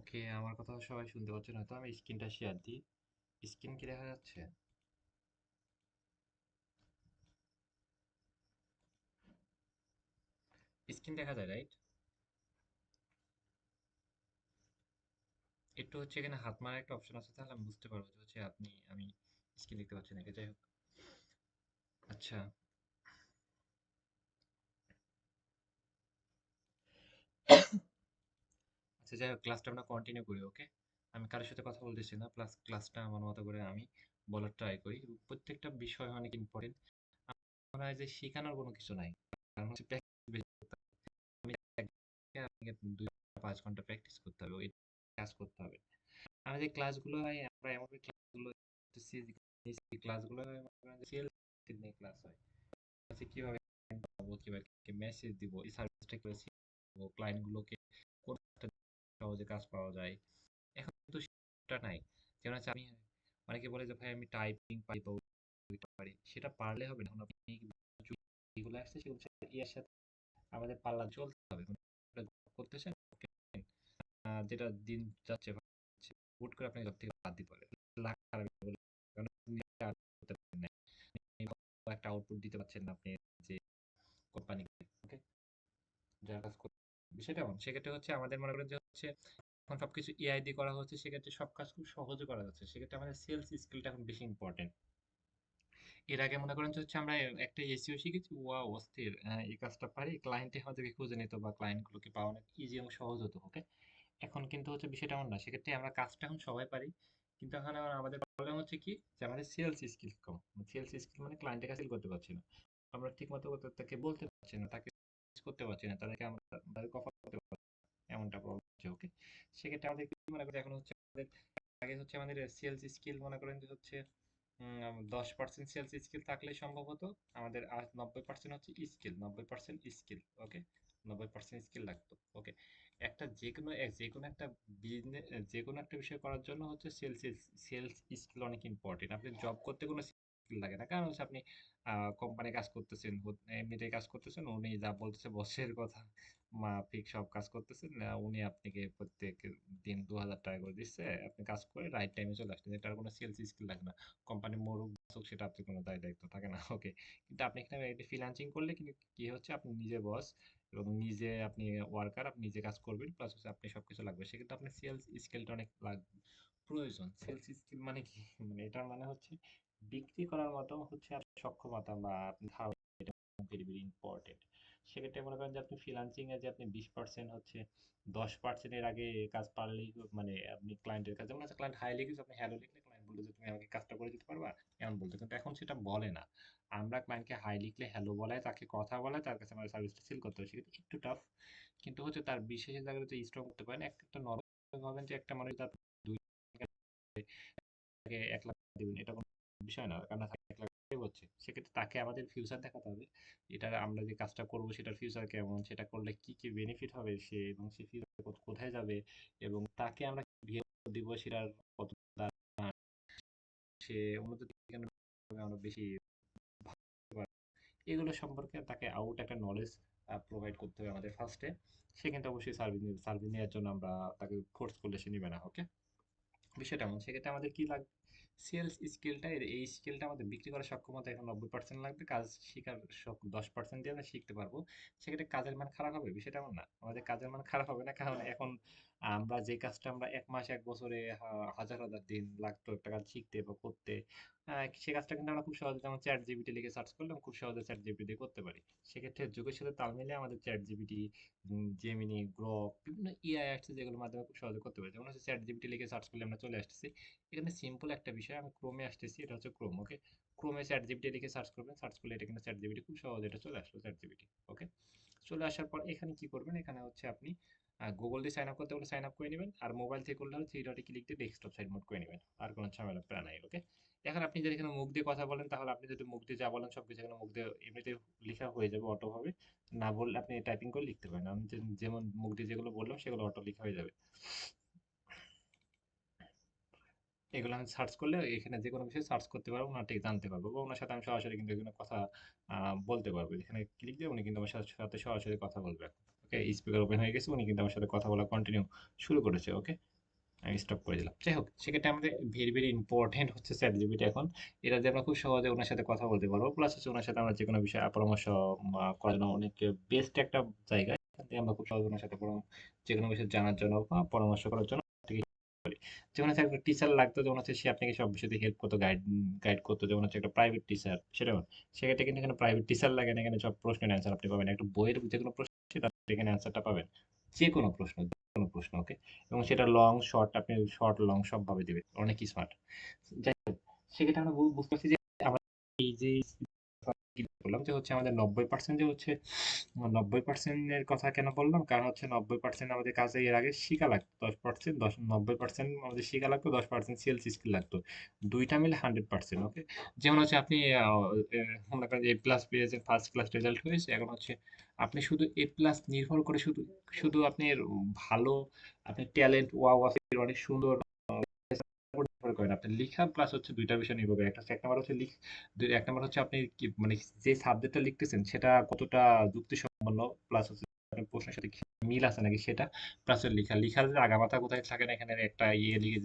ওকে, আমার কথা সবাই শুনতে পাচ্ছে না তো আমি স্ক্রিনটা শেয়ার দিই। স্ক্রিন কি দেখা যাচ্ছে? স্ক্রিন দেখা যায়, রাইট? একটু হচ্ছে এখানে হাত মারার একটা অপশন আছে, তাহলে আমি বুঝতে পারবো যে হচ্ছে আমি স্ক্রিন দেখতে পাচ্ছি নাকি। যাই হোক, আচ্ছা। আচ্ছা, যাই হোক, ক্লাসটা আমরা কন্টিনিউ করি। ওকে, আমি কারোর সাথে কথা বলতেছি না, প্লাস ক্লাসটা আমার মতো করে আমি বলার ট্রাই করি। প্রত্যেকটা বিষয় অনেক ইম্পর্টেন্ট। আমরা যে শেখানোর কোনো কিছু নাই, কারণ হচ্ছে practice based করতে হবে। আমি আপনাকে 2 5 ঘন্টা প্র্যাকটিস করতে হবে, ওই কাজ করতে হবে। আমরা যে ক্লাসগুলো হয়, আমরা এমন ক্লাসগুলো ক্লাসগুলো হয়, সিএল নিয়ে ক্লাস হয়। আছে কিভাবে পাবো, কিভাবে মেসেজ দিব, এই সার্ভিসটা কিভাবে ক্লায়েন্ট গুলোকে কোন সহজে কাজ পাওয়া যায়। এখন তো সেটা নাই। যেমন হচ্ছে আমি, অনেকে বলে যে ভাই আমি টাইপিং পারি বা ওইটা পারি, সেটা পারলে হবে না। এখন আপনি যেগুলো আসছে সেগুলো এর সাথে আমাদের পাল্লা চলতে হবে। করতেছেন, যেটা দিন যাচ্ছে হুট করে আপনি জব থেকে বাদ দিতে পারেন, লাখ খারাপ বলে, কারণ আপনি আর করতে পারেন না, একটা আউটপুট দিতে পারছেন না আপনি যে কোম্পানিকে। ওকে, যার কাজ করতে বিষয়টা এমন, সেক্ষেত্রে হচ্ছে আমাদের মনে করেন যে হচ্ছে এখন সবকিছু এআই দিয়ে করা হচ্ছে, সেক্ষেত্রে সব কাজ খুব সহজে করা যাচ্ছে। সেক্ষেত্রে আমাদের সেলস স্কিলটা এখন বেশি ইম্পর্টেন্ট। এর আগে মনে করেন যে হচ্ছে আমরা একটা এসইও শিখেছি, ওয়া অস্থির, এই কাজটা পারি, ক্লায়েন্টে আমাদেরকে খুঁজে নিত বা ক্লায়েন্ট গুলোকে পাওয়া অনেক ইজি এবং সহজ হতো। ওকে, এখন কিন্তু হচ্ছে বিষয়টা এমন না। সেক্ষেত্রে আমরা কাজটা এখন সবাই পারি, কিন্তু এখন আমাদের প্রবলেম হচ্ছে কি, যে আমাদের সেলস স্কিল কম। সেলস স্কিল মানে ক্লায়েন্টের কাছে করতে পারছি না, আমরা ঠিক মতো তাকে বলতে পারছি না, তাকে করতে পারছি না, তাদেরকে আমরা তাদেরকে অফার করতে পারছি না, এমনটা প্রবলেম হচ্ছে। ওকে, সেক্ষেত্রে আমাদের কি মনে করি এখন হচ্ছে আমাদের, আগে হচ্ছে আমাদের সেলস স্কিল মনে করেন যে হচ্ছে 10% সেলস স্কিল থাকলে সম্ভব হতো আমাদের, আর 90% হচ্ছে স্কিল, 90% স্কিল। ওকে, 90% স্কিল লাগতো। ওকে, একটা যে কোনো একটা বিজনেস, যে কোনো একটা বিষয় করার জন্য হচ্ছে সেলস স্কিল অনেক ইম্পর্টেন্ট। আপনি জব করতে কোনো স্কিল লাগে না, কারণ হচ্ছে আপনি কোম্পানি কাজ করতেছেন, এমনিতেই কাজ করতেছেন, উনি যা বলতেছে বসের কথা মাফিক সব কাজ করতেছেন, উনি আপনাকে প্রত্যেক দিন 2000 টাকা করে দিচ্ছে, আপনি কাজ করে রাইট টাইমে চলে আসছেন, এটার কোনো সেলস স্কিল লাগে না। কোম্পানি মরুক বাঁচুক সেটা আপনার কোনো দায় দায়িত্ব থাকে না। ওকে, কিন্তু আপনি এখানে ফ্রিল্যান্সিং করলে কিন্তু কি হচ্ছে, আপনি নিজে বস এবং নিজে আপনি ওয়ার্কার, আপনি নিজে কাজ করবেন, প্লাস হচ্ছে আপনি সবকিছু লাগবে, সেক্ষেত্রে আপনার সেলস স্কিলটা অনেক প্রয়োজন। সেলস স্কিল মানে কি, মানে এটার মানে হচ্ছে বিক্রি করার মতো হচ্ছে আপনার সক্ষমতা বা আপনি ধারণা, এটা ভেরি ভেরি ইম্পর্টেন্ট। সেক্ষেত্রে মনে করেন যে আপনি ফ্রিল্যান্সিং এ যে আপনি 20% হচ্ছে 10% এর আগে কাজ পারলেই মানে আপনি ক্লায়েন্টের কাছে, যেমন আছে ক্লায়েন্ট হাই লিখেছে, আপনি হ্যালো লিখলে ক্লায়েন্ট বলতে যে তুমি আমাকে কাজটা করে দিতে পারবা, এমন বলতো। কিন্তু এখন সেটা বলে না, আমরা ক্লায়েন্টকে হাই লিখলে হ্যালো বলায়, তাকে কথা বলায়, তার কাছে আমাদের সার্ভিসটা সেল করতে হবে। সেক্ষেত্রে একটু টাফ, কিন্তু হচ্ছে তার বিশেষ জায়গাতে স্ট্রং করতে পারেন। একটা নর্মাল ভাবেন যে একটা মানুষ তার 1 লাখ দিবেন, এটা কোনো বিষয় না, কারণ 1 লাখ হচ্ছে, সেক্ষেত্রে তাকে আমাদের ফিউচার দেখাতে হবে। এটা আমরা যে কাজটা করব সেটার ফিউচার কেমন, সেটা করলে কি কি বেনিফিট হবে সে, এবং সে ফিউচার কোথায় যাবে, এবং তাকে আমরা দিব সেটার কত সে উন্নত দিকে আমরা বেশি ভাবতে পারবো। এগুলো সম্পর্কে তাকে আউট একটা নলেজ প্রোভাইড করতে হবে আমাদের ফার্স্টে। সে কিন্তু অবশ্যই সার্ভিস নেওয়ার জন্য আমরা তাকে ফোর্স করলে সে নিবে না। ওকে, বিষয়টা এমন। সেক্ষেত্রে আমাদের কি লাগবে, সেলস স্কিলটা, এই স্কিলটা আমাদের বিক্রি করার সক্ষমতা এখন 90% লাগবে, কাজ শিখার 10% দিয়ে আমরা শিখতে পারবো। সেক্ষেত্রে কাজের মান খারাপ হবে, বিষয়টা এমন না। আমাদের কাজের মান খারাপ হবে না, কারণ এখন আমরা যে কাজটা আমরা 1 মাস 1 বছরে হাজার হাজার দিন লাগতো একটা কাজ শিখতে বা করতে, সে কাজটা কিন্তু আমরা খুব সহজে, যেমন চ্যাট জিপিটি লিখে সার্চ করলাম, খুব সহজে চ্যাট জিপিটি করতে পারি। সেক্ষেত্রে যুগের সাথে তাল মিলিয়ে আমাদের চ্যাট জিপিটি, জেমিনি, গ্রক, বিভিন্ন এআই আসছে যেগুলোর মাধ্যমে খুব সহজে করতে পারি। যেমন হচ্ছে চ্যাট জিপিটি লিখে সার্চ করলে আমরা চলে আসতেছি। এখানে সিম্পল একটা বিষয়, আমি ক্রোমে আসতেছি, এটা হচ্ছে ক্রোম। ওকে, ক্রোমে চ্যাট জিপিটি লিখে সার্চ করবেন, সার্চ করলে এটা কিন্তু চ্যাট জিপিটি খুব সহজে এটা চলে আসলো, চ্যাট জিপিটি। ওকে, চলে আসার পর এখানে কি করবেন, এখানে হচ্ছে আপনি গুগল দিয়ে সাইন আপ করতে হলে সাইন আপ করে নেবেন, আর মোবাইল থেকে করলে হলে 3 ডটে ক্লিক দিয়ে ডেস্কটপ সাইড মোড করে নেবেন, আর কোনো ঝামেলা প্ল্যান নাই। ওকে, এখন আপনি যদি এখানে মুখ দিয়ে কথা বলেন, তাহলে আপনি যদি মুখ দিয়ে যা বলেন সবকিছু এখানে মুখ দিয়ে এমনিতে লেখা হয়ে যাবে অটো ভাবে। না বললে আপনি টাইপিং করে লিখতে পারেন, আমি যেমন মুখ দিয়ে যেগুলো বললাম সেগুলো অটো লেখা হয়ে যাবে। এগুলো আমি সার্চ করলে এখানে যে কোনো বিষয়ে সার্চ করতে পারবো, ওনারটাকে জানতে পারবো, বা ওনার সাথে আমি সরাসরি কিন্তু এখানে কথা বলতে পারবো। এখানে ক্লিক দিয়ে উনি কিন্তু আমার সাথে সরাসরি কথা বলবে। ওকে, স্পিকার ওপেন হয়ে গেছে, উনি কিন্তু আমার সাথে কথা বলা কন্টিনিউ শুরু করেছে। ওকে, আমি স্টপ করে দিলাম। যাই হোক, সেক্ষেত্রে আমাদের ভেরি ভেরি ইম্পর্টেন্ট হচ্ছে চ্যাট জিপিটি এখন। এটা দিয়ে আমরা খুব সহজে ওনার সাথে কথা বলতে পারবো, প্লাস হচ্ছে ওনার সাথে আমরা যে কোনো বিষয়ে পরামর্শ করার জন্য অনেক বেস্ট একটা জায়গা। এখান থেকে আমরা খুব সহজে ওনার সাথে যে কোনো বিষয় জানার জন্য বা পরামর্শ করার জন্য থেকে করি। যেমন হচ্ছে একটা টিচার লাগতো, যেমন হচ্ছে সে আপনাকে সব বিষয়তে হেল্প করতো, গাইড গাইড করতো, যেমন হচ্ছে একটা প্রাইভেট টিচার সেটা। সেক্ষেত্রে কিন্তু এখানে প্রাইভেট টিচার লাগে না, এখানে সব প্রশ্নের অ্যান্সার আপনি পাবেন। একটা বইয়ের যে কোনো প্রশ্ন এখানে অ্যান্সারটা পাবেন, যে কোনো প্রশ্ন, যে কোনো প্রশ্ন, ওকে। এবং সেটা লং শর্ট, আপনি শর্ট লং সবভাবে দিবে, অনেক স্মার্ট। যাই হোক, সেক্ষেত্রে আমরা বুঝতে পারছি যে আমরা এই যে বললাম যে হচ্ছে আমাদের 90% যে হচ্ছে 90%-এর কথা কেন বললাম, কারণ হচ্ছে 90% আমাদের কাছে এর আগে শিখা লাগতো, 10% 90% আমাদের শিখা লাগতো, 10% সেলস স্কিল লাগতো, দুইটা মিলে 100%, ওকে। যেমন হচ্ছে আপনি মনে করেন যে এ প্লাস পেয়েছেন, ফার্স্ট ক্লাস রেজাল্ট হয়েছে, এখন হচ্ছে আপনি শুধু এ প্লাস নির্ভর করে শুধু শুধু আপনি ভালো, আপনি ট্যালেন্ট ওয়াও আছে, অনেক সুন্দর নির্ভর করেন আপনার লিখা, প্লাস হচ্ছে দুইটা বিষয় নির্ভর করে। একটা হচ্ছে, এক নাম্বার হচ্ছে এক নাম্বার হচ্ছে আপনি কি মানে যে সাবজেক্টটা লিখতেছেন সেটা কতটা যুক্তিসম্পন্ন, প্লাস হচ্ছে আপনার প্রশ্নের সাথে কি মিল আছে নাকি সেটা, প্লাস লিখার যে আগামাথা কোথায় থাকে না, এখানে একটা লিখে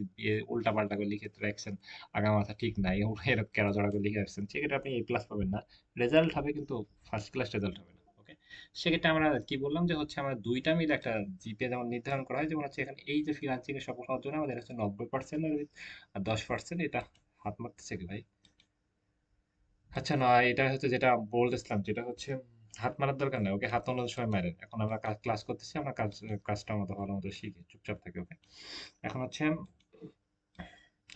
উল্টা পাল্টা করে লিখে রাখছেন, আগামাথা ঠিক নাই, এরকম কেড়া করে লিখে রাখছেন, সেক্ষেত্রে আপনি এ প্লাস পাবেন না। রেজাল্ট হবে কিন্তু ফার্স্ট ক্লাস রেজাল্ট হবে না, ওকে। সেক্ষেত্রে আমরা কি বললাম যে হচ্ছে আমরা দুইটা মিলে একটা জিপিএ যেমন নির্ধারণ করা হয়, যেমন হচ্ছে এখানে এই যে ফ্রিল্যান্সিং এর সফল হওয়ার জন্য আমাদের হচ্ছে 90% আর 10%, এটা হাত মারতেছে কি ভাই? আচ্ছা না, এটা হচ্ছে যেটা বলতেছিলাম, যেটা হচ্ছে হাত মারার দরকার নেই, ওকে। হাত অন্য সময় মারেন, এখন আমরা ক্লাস করতেছি, আমরা কাজটা মতো ভালো মতো শিখি, চুপচাপ থাকি, ওকে। এখন হচ্ছে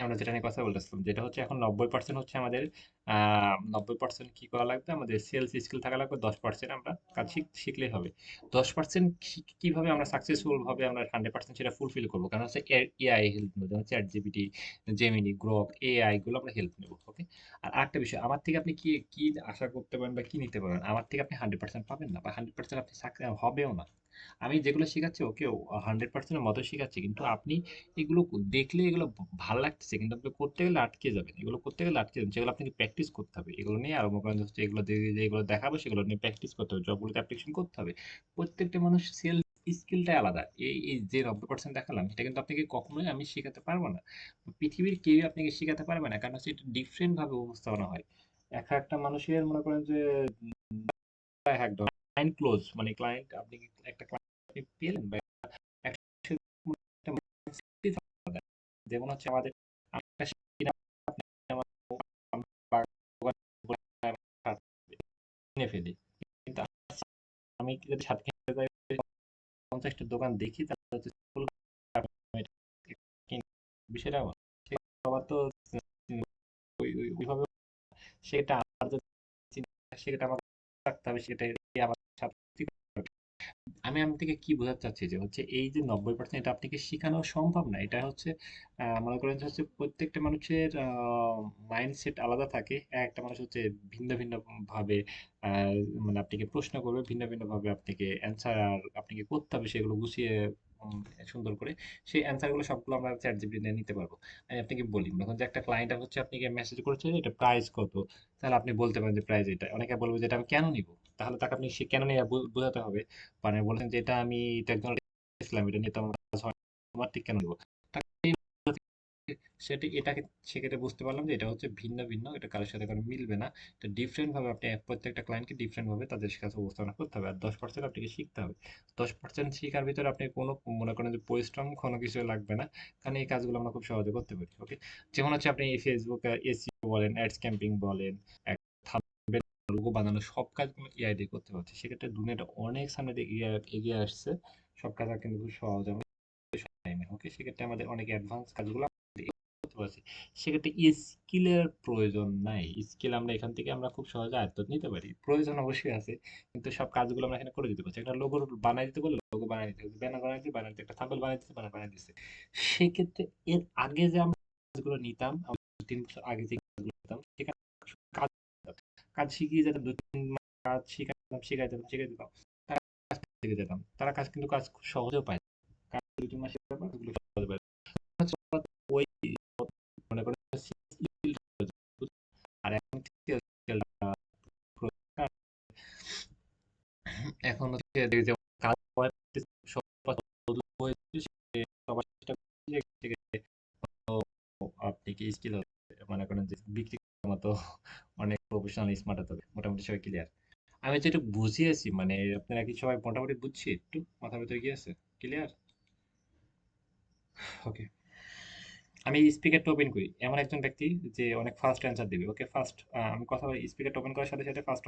আমরা যেটা নিয়ে কথা বলতেছিলাম, যেটা হচ্ছে এখন 90% হচ্ছে আমাদের 90% কি করা লাগবে, আমাদের সেলস স্কিল থাকা লাগবে, 10% আমরা কাজ শিখলেই হবে। 10% কিভাবে আমরা সাকসেসফুল ভাবে আমরা 100% সেটা ফুলফিল করবো, কারণ হচ্ছে এআই হেল্প নেবো, যেমন chat GPT, Gemini, Grok, AI গুলো আমরা হেল্প নেবো, ওকে। আর আরেকটা বিষয়, আমার থেকে আপনি কি কি আশা করতে পারেন বা কি নিতে পারেন, আমার থেকে আপনি 100% পাবেন না, বা 100% আপনি হবেও না। আমি যেগুলো শেখাচ্ছি ওকে 100% মতো শেখাচ্ছি, কিন্তু আপনি এগুলো দেখলে এগুলো ভাল লাগতেছে, কিন্তু আপনি করতে গেলে আটকে যাবেন, এগুলো করতে গেলে আটকে যাবেন, সেগুলো আপনাকে প্র্যাকটিস করতে হবে, এগুলো নিয়ে আর মনে করেন হচ্ছে এগুলো যেগুলো দেখাবো সেগুলো নিয়ে প্র্যাকটিস করতে হবে, জবগুলোতে অ্যাপ্লিকেশন করতে হবে। প্রত্যেকটা মানুষ সেলস স্কিলটাই আলাদা। এই যে 90% দেখালাম, এটা কিন্তু আপনাকে কখনোই আমি শেখাতে পারবো না, পৃথিবীর কেউই আপনাকে শেখাতে পারবে না, কারণ হচ্ছে এটা ডিফারেন্ট ভাবে উপস্থাপনা হয়। একটা মানুষের মনে করেন যে একদম ক্লায়েন্ট ক্লোজ, মানে ক্লায়েন্ট আপনি একটা ক্লায়েন্ট আপনি পেলেন, বা একটা যেমন হচ্ছে আমাদের একটা কিনে ফেলি, কিন্তু আমি যদি সাথে কিনতে যাই 50টা দোকান দেখি, তাহলে হচ্ছে বিষয়টা সবার তো ওইভাবে, সেটা আমার যদি সেটা আমার রাখতে হবে, সেটা আমার সাথে আমি আমি থেকে কি বোঝাতে চাচ্ছি যে হচ্ছে এই যে 90% এটা আপনাকে শেখানো সম্ভব না, এটা হচ্ছে মনে করেন যে হচ্ছে প্রত্যেকটা মানুষের মাইন্ডসেট আলাদা থাকে, একটা মানুষ হচ্ছে ভিন্ন ভিন্ন ভাবে আহ, মানে আপনাকে প্রশ্ন করবে, ভিন্ন ভিন্ন ভাবে আপনাকে অ্যান্সার আপনাকে করতে হবে, সেগুলো গুছিয়ে উম, সুন্দর করে সেই অ্যান্সার গুলো সবগুলো আমরা চ্যাট জিপিটি নিতে পারবো। আমি আপনাকে বলি, যখন যে একটা ক্লায়েন্ট হচ্ছে আপনাকে মেসেজ করেছে যে এটা প্রাইস কত, তাহলে আপনি বলতে পারেন যে প্রাইস এটা, অনেকে বলবে যে এটা আমি কেন নিব, তাহলে তাকে আপনি সে কেন নিয়ে বোঝাতে হবে, মানে বলেন যে এটা আমি টেকনোলজি ইসলাম, এটা নিয়ে তো আমার কাজ হয় না, তোমার ঠিক কেন দিব, সেটা এটাকে সেক্ষেত্রে বুঝতে পারলাম যে এটা হচ্ছে ভিন্ন ভিন্ন, এটা কারোর সাথে কারো মিলবে না, এটা ডিফারেন্ট ভাবে আপনি প্রত্যেকটা ক্লায়েন্টকে ডিফারেন্ট ভাবে তাদের কাছে উপস্থাপনা করতে হবে, আর 10% আপনাকে শিখতে হবে। 10% শিখার ভিতরে আপনি কোনো মনে করেন যে পরিশ্রম কোনো কিছু লাগবে না, কারণ এই কাজগুলো আমরা খুব সহজে করতে পারি, ওকে। যেমন হচ্ছে আপনি ফেসবুক এসইও বলেন, অ্যাডস ক্যাম্পিং বলেন, লোগো বানানো, সব কাজগুলো এআই দিয়ে করতে পারছে, সেক্ষেত্রে দুনিয়াটা অনেক সামনে দিয়ে এগিয়ে আসছে, সব কাজ আর কিন্তু খুব সহজ টাইমে, ওকে। সেক্ষেত্রে আমাদের অনেক অ্যাডভান্স কাজগুলো আমরা করতে পারছি, সেক্ষেত্রে স্কিলের প্রয়োজন নাই, স্কিল আমরা এখান থেকে আমরা খুব সহজে আয়ত্ত নিতে পারি, প্রয়োজন অবশ্যই আছে, কিন্তু সব কাজগুলো আমরা এখানে করে দিতে পারছি। একটা লোগো বানাই দিতে বলে লোগো বানাই দিতে, ব্যানার বানাই দিতে বানাই দিতে, একটা থাম্বনেল বানাই দিতে ব্যানার বানাই দিতে। সেক্ষেত্রে এর আগে যে আমরা কাজগুলো নিতাম, আমরা 3 বছর আগে যে কাজগুলো নিতাম, সেখানে কাজ কাজ শিখিয়ে যেতাম, 2-3 মাস কাজ শিখাই যেতাম, শিখাই দিতাম, তারা কাজ শিখে যেতাম, তারা কাজ কিন্তু কাজ খুব সহজেও পায়, কাজ 2-3 মাসের ব্যাপার, এগুলো সহজে পায়। হচ্ছে ওই মনে করেন আর এখন এখন হচ্ছে যে কাজ সবার চেষ্টা অনেক স্কিল হবে, মনে করেন যে বিক্রি করার মতো অনেক প্রফেশনাল স্মার্ট হতে হবে, মোটামুটি সবাই ক্লিয়ার। আমি যেটা বুঝিয়েছি মানে আপনারা কি সবাই মোটামুটি বুঝছি, একটু মাথার ভিতরে গিয়েছে, ক্লিয়ার? ওকে, আমি স্পিকারটা ওপেন করি, এমন একজন ব্যক্তি যে অনেক ফাস্ট অ্যান্সার দিবে। ওকে, ফার্স্ট আমি কথা বলি, স্পিকারটা ওপেন করার সাথে সাথে ফার্স্ট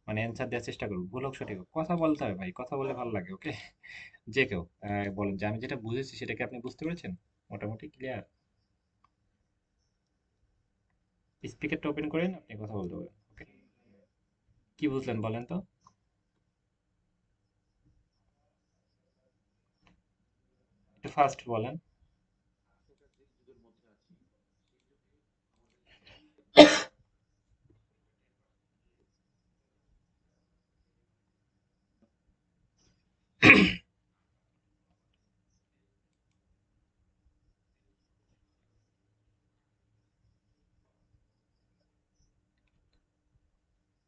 মানে অ্যান্সার দেওয়ার চেষ্টা করবো, ভুল হোক সঠিক হোক, কথা বলতে হবে ভাই, কথা বললে ভালো লাগে। ওকে, যে কেউ বলেন যে আমি যেটা বুঝেছি সেটা কি আপনি বুঝতে পেরেছেন, মোটামুটি ক্লিয়ার? স্পিকারটা ওপেন করেন, আপনি কথা বলতে পারেন। ওকে, কি বুঝলেন বলেন তো? একটু ফাস্ট বলেন।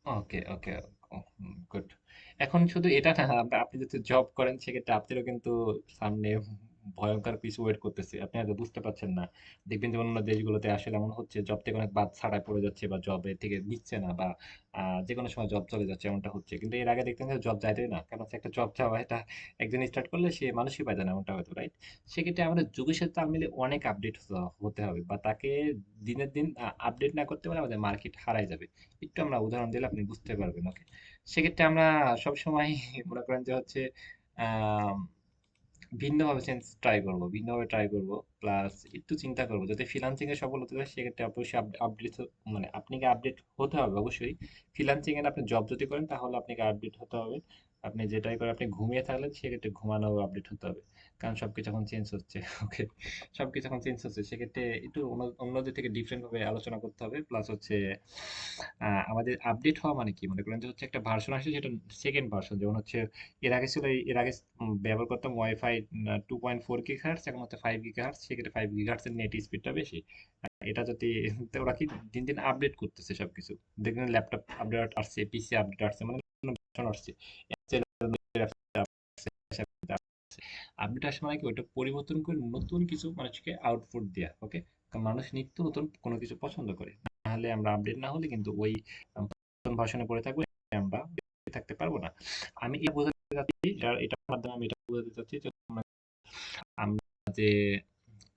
ওকে ওকে, গুড। এখন শুধু এটা না, আপনি যদি জব করেন সেক্ষেত্রে আপনারও কিন্তু সামনে ভয়ঙ্কর কিছু ওয়েট করতেছে, আপনি হয়তো বুঝতে পারছেন না। দেখবেন যে অন্য দেশগুলোতে আসলে এমন হচ্ছে জব থেকে অনেক বাদ ছাড়াই পড়ে যাচ্ছে, বা জবে থেকে দিচ্ছে না, বা যে কোনো সময় জব চলে যাচ্ছে, এমনটা হচ্ছে। কিন্তু এর আগে দেখতেন যে জব যাইতোই না, কারণ হচ্ছে একটা জব চাওয়া এটা একজন স্টার্ট করলে সে মানুষই পায় না, এমনটা হয়তো, রাইট? সেক্ষেত্রে আমাদের যুগের সাথে তাল মিলে অনেক আপডেট হতে হবে, বা তাকে দিনের দিন আপডেট না করতে পারলে আমাদের মার্কেট হারাই যাবে। একটু আমরা উদাহরণ দিলে আপনি বুঝতে পারবেন। ওকে, সেক্ষেত্রে আমরা সবসময় মনে করেন যে হচ্ছে আহ ভিন্নভাবে ভিন্নভাবে ট্রাই করবো, প্লাস একটু চিন্তা করবো যাতে ফ্রিল্যান্সিং এ সফল হতে হয়। সেক্ষেত্রে অবশ্যই আপডেট, মানে আপনাকে আপডেট হতে হবে অবশ্যই। ফ্রিল্যান্সিং এর আপনি জব যদি করেন তাহলে আপনাকে আপডেট হতে হবে। আপনি যেটাই করে, আপনি ঘুমিয়ে থাকলেন সেক্ষেত্রে ঘুমানো আপডেট হতে হবে, কারণ সবকিছু এখন চেঞ্জ হচ্ছে। ওকে, সবকিছু এখন চেঞ্জ হচ্ছে, সেক্ষেত্রে একটু অন্যদের থেকে ডিফারেন্ট ভাবে আলোচনা করতে হবে। প্লাস হচ্ছে আমাদের আপডেট হওয়া মানে কি, মনে করেন যে হচ্ছে একটা ভার্সন আসে, সেটা সেকেন্ড ভার্সন, যেমন হচ্ছে এর আগে ছিল এর আগে ব্যবহার করতাম ওয়াইফাই 2.4 GHz, এখন হচ্ছে 5 GHz, সেক্ষেত্রে 5 GHz এর নেট স্পিডটা বেশি। এটা যদি তো ওরা কি দিন দিন আপডেট করতেছে সবকিছু, দেখবেন ল্যাপটপ আপডেট আসছে, পিসি আপডেট আসছে, মানে version আসছে, আপডেট আসে মানে কি ওটা পরিবর্তন করে নতুন কিছু মানুষকে আউটপুট দেয়া। ওকে, কারণ মানুষ নিত্য নতুন কোনো কিছু পছন্দ করে, নাহলে আমরা আপডেট না হলে কিন্তু ওই ভার্সনে পড়ে থাকবো, আমরা বেঁচে থাকতে পারবো না। আমি এটা বোঝাতে চাচ্ছি, এটার মাধ্যমে আমি এটা বোঝাতে চাচ্ছি যে আমরা যে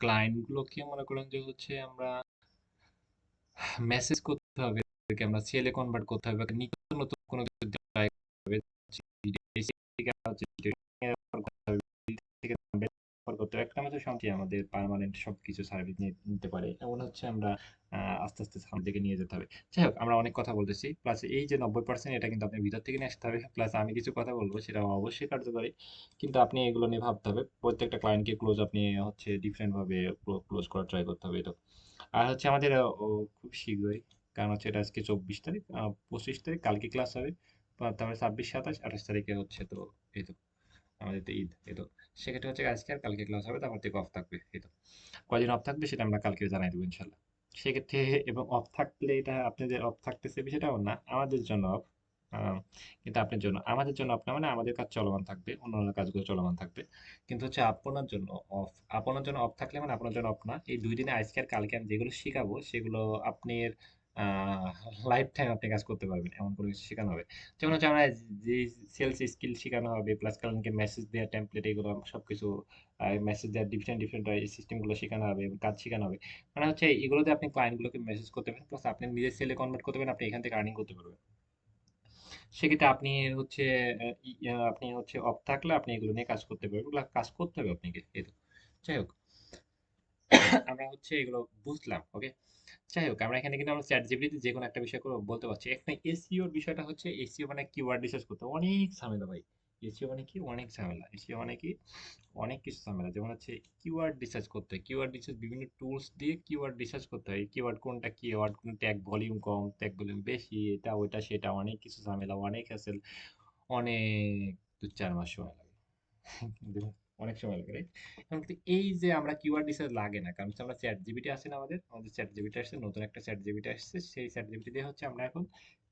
ক্লায়েন্ট গুলোকে মনে করেন যে হচ্ছে আমরা মেসেজ করতে হবে, ওদেরকে আমরা সেলে কনভার্ট করতে হবে, নিত্য নতুন কোনো কিছু try করতে হবে, করতে হবে। একটা আমাদের সঙ্গে আমাদের পার্মানেন্ট সবকিছু সার্ভিস নিতে পারে, এমন হচ্ছে আমরা আস্তে আস্তে সামনের দিকে নিয়ে যেতে হবে। যাই হোক, আমরা অনেক কথা বলতেছি, প্লাস এই যে 90% এটা কিন্তু আপনি ভিতর থেকে নিয়ে আসতে হবে, প্লাস আমি কিছু কথা বলবো সেটা অবশ্যই কার্যকরী, কিন্তু আপনি এগুলো নিয়ে ভাবতে হবে। প্রত্যেকটা ক্লায়েন্টকে ক্লোজ আপনি হচ্ছে ডিফারেন্ট ভাবে ক্লোজ করার ট্রাই করতে হবে। তো আর হচ্ছে আমাদের খুব শীঘ্রই, কারণ হচ্ছে এটা আজকে 24 তারিখ, 25 তারিখ কালকে ক্লাস হবে, তারপরে 26, 27, 28 তারিখে হচ্ছে তো, এই তো আমাদের তো ঈদ, এই তো সেক্ষেত্রে হচ্ছে আজকে আর কালকে ক্লাস হবে, তারপর থেকে অফ থাকবে। এই তো কয়দিন অফ থাকবে সেটা আমরা কালকে জানাই দেবো ইনশাল্লাহ। সেক্ষেত্রে এবং অফ থাকলে এটা আপনি যে অফ থাকতেছে বিষয়টাও না আমাদের জন্য অফ, কিন্তু আপনার জন্য, আমাদের জন্য আপনার মানে আমাদের কাজ চলমান থাকবে, অন্যান্য কাজগুলো চলমান থাকবে, কিন্তু হচ্ছে আপনার জন্য অফ। আপনার জন্য অফ থাকলে মানে আপনার জন্য অফ না, এই 2 দিনে আজকে আর কালকে আমি যেগুলো শিখাবো সেগুলো আপনি লাইফ টাইম আপনি কাজ করতে পারবেন, এমন কোনো কিছু শেখানো হবে। যেমন হচ্ছে আমরা যে সেলস স্কিল শেখানো হবে, প্লাস কালকে মেসেজ দেওয়ার টেমপ্লেট, এগুলো সবকিছু মেসেজ দেওয়ার ডিফারেন্ট ডিফারেন্ট সিস্টেম গুলো শেখানো হবে এবং কাজ শেখানো হবে। মানে হচ্ছে এগুলোতে আপনি ক্লায়েন্ট গুলোকে মেসেজ করতে পারেন, প্লাস আপনি নিজে সেলে কনভার্ট করতে পারেন, আপনি এখান থেকে আর্নিং করতে পারবেন। সেক্ষেত্রে আপনি হচ্ছে আপনি হচ্ছে অফ থাকলে আপনি এগুলো নিয়ে কাজ করতে পারবেন, প্লাস কাজ করতে হবে আপনাকে, এই তো। যাই হোক, আমরা হচ্ছে এগুলো বুঝলাম। ওকে, যাই হোক, আমরা এখানে কিন্তু আমরা চ্যাট জিপিটিতে যে কোনো একটা বিষয় করে বলতে পারছি। এখানে এসইওর বিষয়টা হচ্ছে, এসইও মানে কিওয়ার্ড রিসার্চ করতে অনেক ঝামেলা ভাই। এসইও মানে কি, অনেক ঝামেলা। এসইও মানে কি, অনেক কিছু ঝামেলা। যেমন হচ্ছে কিওয়ার্ড রিসার্চ করতে হয়, কিওয়ার্ড রিসার্চ বিভিন্ন টুলস দিয়ে কিওয়ার্ড রিসার্চ করতে হয়, কিওয়ার্ড কোনটা কিওয়ার্ড, কোন ট্যাগ ভলিউম কম, ট্যাগ ভলিউম বেশি, এটা ওইটা সেটা, অনেক কিছু ঝামেলা, অনেক হ্যাসেল, অনেক 2-4 মাস সময় লাগে। দেখুন, অনেক সময় লাগে, রাইট? এখন কিন্তু এই যে আমরা কিওয়ার্ড রিসার্চ লাগে না, কারণ হচ্ছে আমরা চ্যাট জিপিটি আছে না, আমাদের আমাদের চ্যাট জিপিটি আসছে, নতুন একটা চ্যাট জিপিটি আসছে, সেই চ্যাট জিপিটি দিয়ে হচ্ছে আমরা এখন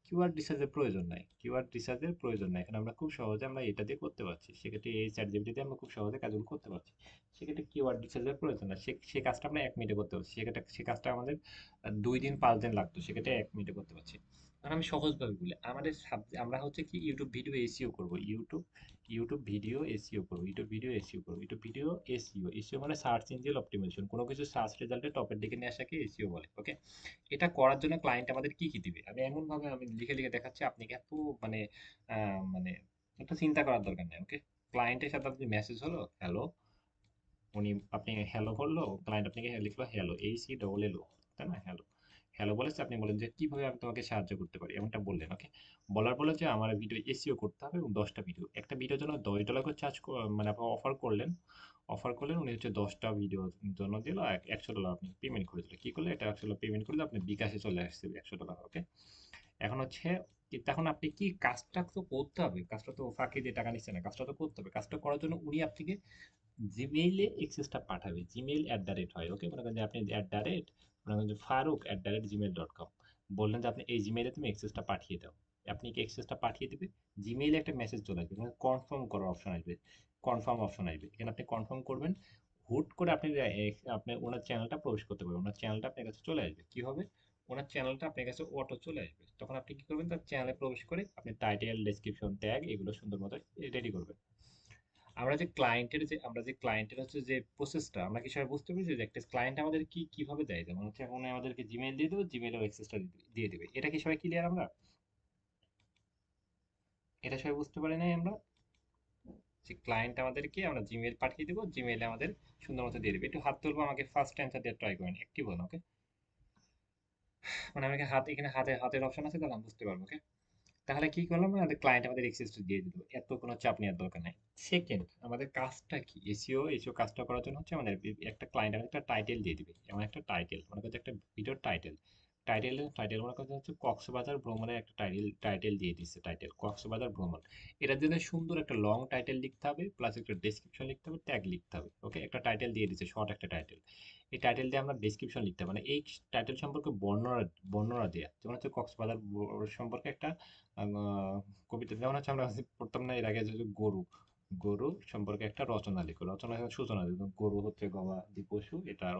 কিওয়ার্ড রিসার্চের প্রয়োজন নাই, কিওয়ার্ড রিসার্চের প্রয়োজন নাই, এখানে আমরা খুব সহজে আমরা এটা দিয়ে করতে পারছি। সেক্ষেত্রে এই চ্যাট জিপিটি দিয়ে আমরা খুব সহজে কাজগুলো করতে পারছি। সেক্ষেত্রে কিওয়ার্ড রিসার্চের প্রয়োজন না, সে কাজটা আমরা 1 মিনিটে করতে পারছি। সেক্ষেত্রে সে কাজটা আমাদের 2 দিন 5 দিন লাগতো, সেক্ষেত্রে 1 মিনিটে করতে পারছি। কারণ আমি সহজভাবে বলি, আমাদের আমরা হচ্ছে কি ইউটিউব ভিডিও এসইও করবো, ইউটিউব ভিডিও এসইও করবো, ইউটিউব ভিডিও এসইও করবো, ইউটিউব ভিডিও এসইও, এসইও মানে সার্চ ইঞ্জিন অপটিমাইজেশন, কোনো কিছু সার্চ রেজাল্টে টপের দিকে নিয়ে আসাকে এসইও বলে, ওকে। এটা করার জন্য ক্লায়েন্ট আমাদের কি দিবে, আমি এমন ভাবে আমি লিখে লিখে দেখাচ্ছি, আপনি কি এত মানে মানে একটা চিন্তা করার দরকার নেই, ওকে। ক্লায়েন্টের সাথে আপনি মেসেজ হলো হ্যালো, আপনি হ্যালো বললো ক্লায়েন্ট, আপনাকে লিখলো হ্যালো, HELLO, তাই না, হ্যালো, হ্যালো বলেছে, আপনি বলেন যে কিভাবে আমি তোমাকে সাহায্য করতে পারি, এমনটা বললেন, ওকে। বলার পরে যে আমার ভিডিও এসইও করতে হবে এবং 10টা ভিডিও, একটা ভিডিওর জন্য $10 করে চার্জ, মানে আপনি অফার করলেন, উনি হচ্ছে 10টা ভিডিওর জন্য দিল $100, আপনি পেমেন্ট করে দিল, কি করলে এটা আসলে পেমেন্ট করে দিল, আপনি বিকাশে চলে আসছে $100, ওকে। এখন হচ্ছে তখন আপনি কি কাজটা তো করতে হবে, কাজটা তো ফাঁকি দিয়ে টাকা নিচ্ছে না, কাজটা তো করতে হবে, কাজটা করার জন্য উনি আপনাকে জিমেইলে এক্সেসটা পাঠাবে, জিমেইল @ হয়, ওকে। মনে করেন যে আপনি মনে করেন যে faruk@gmail.com বললেন যে আপনি এই জিমেইলে তুমি এক্সেসটা পাঠিয়ে দাও, আপনি কি এক্সেসটা পাঠিয়ে দিবে, জিমেইলে একটা মেসেজ চলে আসবে, মানে কনফার্ম করার অপশন আসবে, এখানে আপনি কনফার্ম করবেন, হুট করে আপনি আপনি ওনার চ্যানেলটা প্রবেশ করতে পারবেন, ওনার চ্যানেলটা আপনার কাছে চলে আসবে, কি হবে, ওনার চ্যানেলটা আপনার কাছে অটো চলে আসবে, তখন আপনি কি করবেন, তার চ্যানেলে প্রবেশ করে আপনি টাইটেল, ডেসক্রিপশন, ট্যাগ এগুলো সুন্দর মতো রেডি করবেন। আমরা যে ক্লায়েন্টের হচ্ছে যে প্রসেসটা, আমরা কি সবাই বুঝতে পেরেছি যে একটা ক্লায়েন্ট আমাদের কি কিভাবে দেয়, যেমন হচ্ছে এখন আমাদেরকে জিমেইল দিয়ে দেবো, জিমেইলেও অ্যাক্সেসটা দিয়ে দিবে, এটা কি সবাই ক্লিয়ার, আমরা এটা সবাই বুঝতে পারি নাই আমরা, যে ক্লায়েন্ট আমাদেরকে আমরা জিমেইল পাঠিয়ে দেবো, জিমেইলে আমাদের সুন্দর মতো দিয়ে দেবে, একটু হাত তুলবো, আমাকে ফার্স্ট অ্যান্সার দিয়ে ট্রাই করেন, একটিভ হন, ওকে। মানে আমাকে এখানে হাতের অপশন আছে, তাহলে আমি বুঝতে পারবো, ওকে। তাহলে কি করলাম, আমাদের ক্লায়েন্ট আমাদের এক্সেসটা দিয়ে দিল, এত কোনো চাপ নেওয়ার দরকার নাই। সেকেন্ড, আমাদের কাজটা কি, এসইও কাজটা করার জন্য হচ্ছে আমাদের একটা ক্লায়েন্ট আমাদের একটা টাইটেল দিয়ে দিবে, এমন একটা টাইটেল মনে করছে, একটা ভিডিওর টাইটেল, টাইটেল মনে করছে হচ্ছে কক্সবাজার ভ্রমণের একটা টাইটেল দিয়ে দিচ্ছে, টাইটেল কক্সবাজার ভ্রমণ, এটার জন্য সুন্দর একটা লং টাইটেল লিখতে হবে, প্লাস একটা ডেসক্রিপশন লিখতে হবে, ট্যাগ লিখতে হবে, ওকে। একটা টাইটেল দিয়ে দিচ্ছে, শর্ট একটা টাইটেল, এই টাইটেল দিয়ে আমরা ডেসক্রিপশন লিখতে হবে, মানে এই টাইটেল সম্পর্কে বর্ণনা দেওয়া, যেমন হচ্ছে কক্সবাজার সম্পর্কে একটা আহ, কবিতা, যেমন হচ্ছে আমরা পড়তাম না এর আগে, যে গরু, গরু সম্পর্কে একটা রচনা লিখো, সূচনা দিত, গরু হচ্ছে গবাদি পশু, এটা আর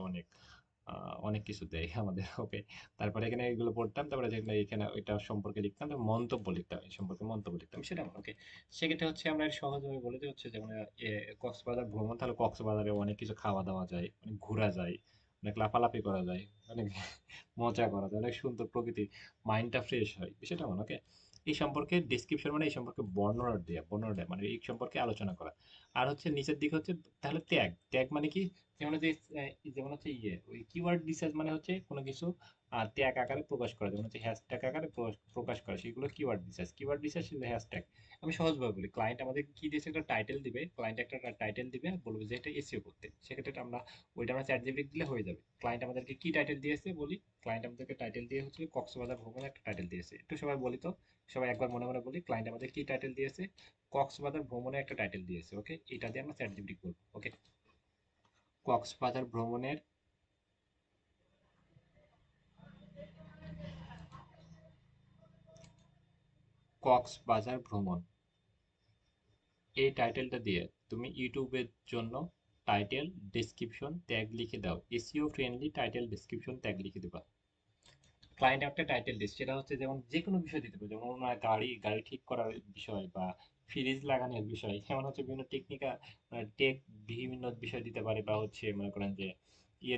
অনেক কিছু দেয় আমাদের, ওকে। তারপরে এখানে এগুলো পড়তাম, তারপরে যেগুলো এখানে এটা সম্পর্কে লিখতাম, তারপর মন্তব্য লিখতাম, এই সম্পর্কে মন্তব্য লিখতাম, সেটা ওকে। সেক্ষেত্রে হচ্ছে আমরা সহজভাবে বলে দিই হচ্ছে, যেমন কক্সবাজার ভ্রমণ, তাহলে কক্সবাজারে অনেক কিছু খাওয়া দাওয়া যায়, অনেক ঘোরা যায়, অনেক লাফালাফি করা যায়, অনেক মজা করা যায়, অনেক সুন্দর প্রকৃতি, মাইন্ডটা ফ্রেশ হয়, সেটা ওকে। এই সম্পর্কে ডিসক্রিপশন মানে এই সম্পর্কে বর্ণনা দেয়া মানে এই সম্পর্কে আলোচনা করা। আর হচ্ছে নিচের দিকে হচ্ছে, তাহলে ত্যাগ মানে কি, যেমন হচ্ছে যেমন হচ্ছে ওই কিওয়ার্ড রিসার্চ মানে হচ্ছে কোনো কিছু ট্যাগ আকারে প্রকাশ করা, যেমন হচ্ছে হ্যাশট্যাগ আকারে প্রকাশ করা, সেগুলো কিওয়ার্ড রিসার্চ হ্যাশট্যাগ। আমি সহজভাবে বলি, ক্লায়েন্ট আমাদের কি দিয়েছে, একটা টাইটেল দিবে, ক্লায়েন্ট একটা টাইটেল দিবে আর বলবে যে এটা এসইও করতে, সেক্ষেত্রে ওইটা আমরা চ্যাট জিপিটি দিলে হয়ে যাবে। ক্লায়েন্ট আমাদেরকে কি টাইটেল দিয়েছে বলি, ক্লায়েন্ট আমাদেরকে টাইটেল দিয়ে হচ্ছে কক্সবাজার ভ্রমণের একটা টাইটেল দিয়েছে, একটু সবাই বলি তো, সবাই একবার মনে মনে বলি, ক্লায়েন্ট আমাদের কি টাইটেল দিয়েছে, কক্সবাজার ভ্রমণের একটা টাইটেল দিয়েছে, ওকে। এটা দিয়ে আমরা চ্যাট জিপিটি করবো, ওকে। কক্সবাজার ভ্রমণের, কক্সবাজার ভ্রমণ, এই টাইটেলটা দিয়ে তুমি ইউটিউবের জন্য টাইটেল, ডেসক্রিপশন, ট্যাগ লিখে দাও, SEO friendly title, description, tag লিখে দেবা। ক্লায়েন্ট একটা টাইটেল দিচ্ছে, সেটা হচ্ছে যেমন যে কোনো বিষয় দিতে পারে, যেমন ওনার গাড়ি ঠিক করার বিষয় বা ফ্রিজ লাগানোর বিষয়, যেমন হচ্ছে বিভিন্ন টেক বিভিন্ন বিষয় দিতে পারে, বা হচ্ছে মনে করেন যে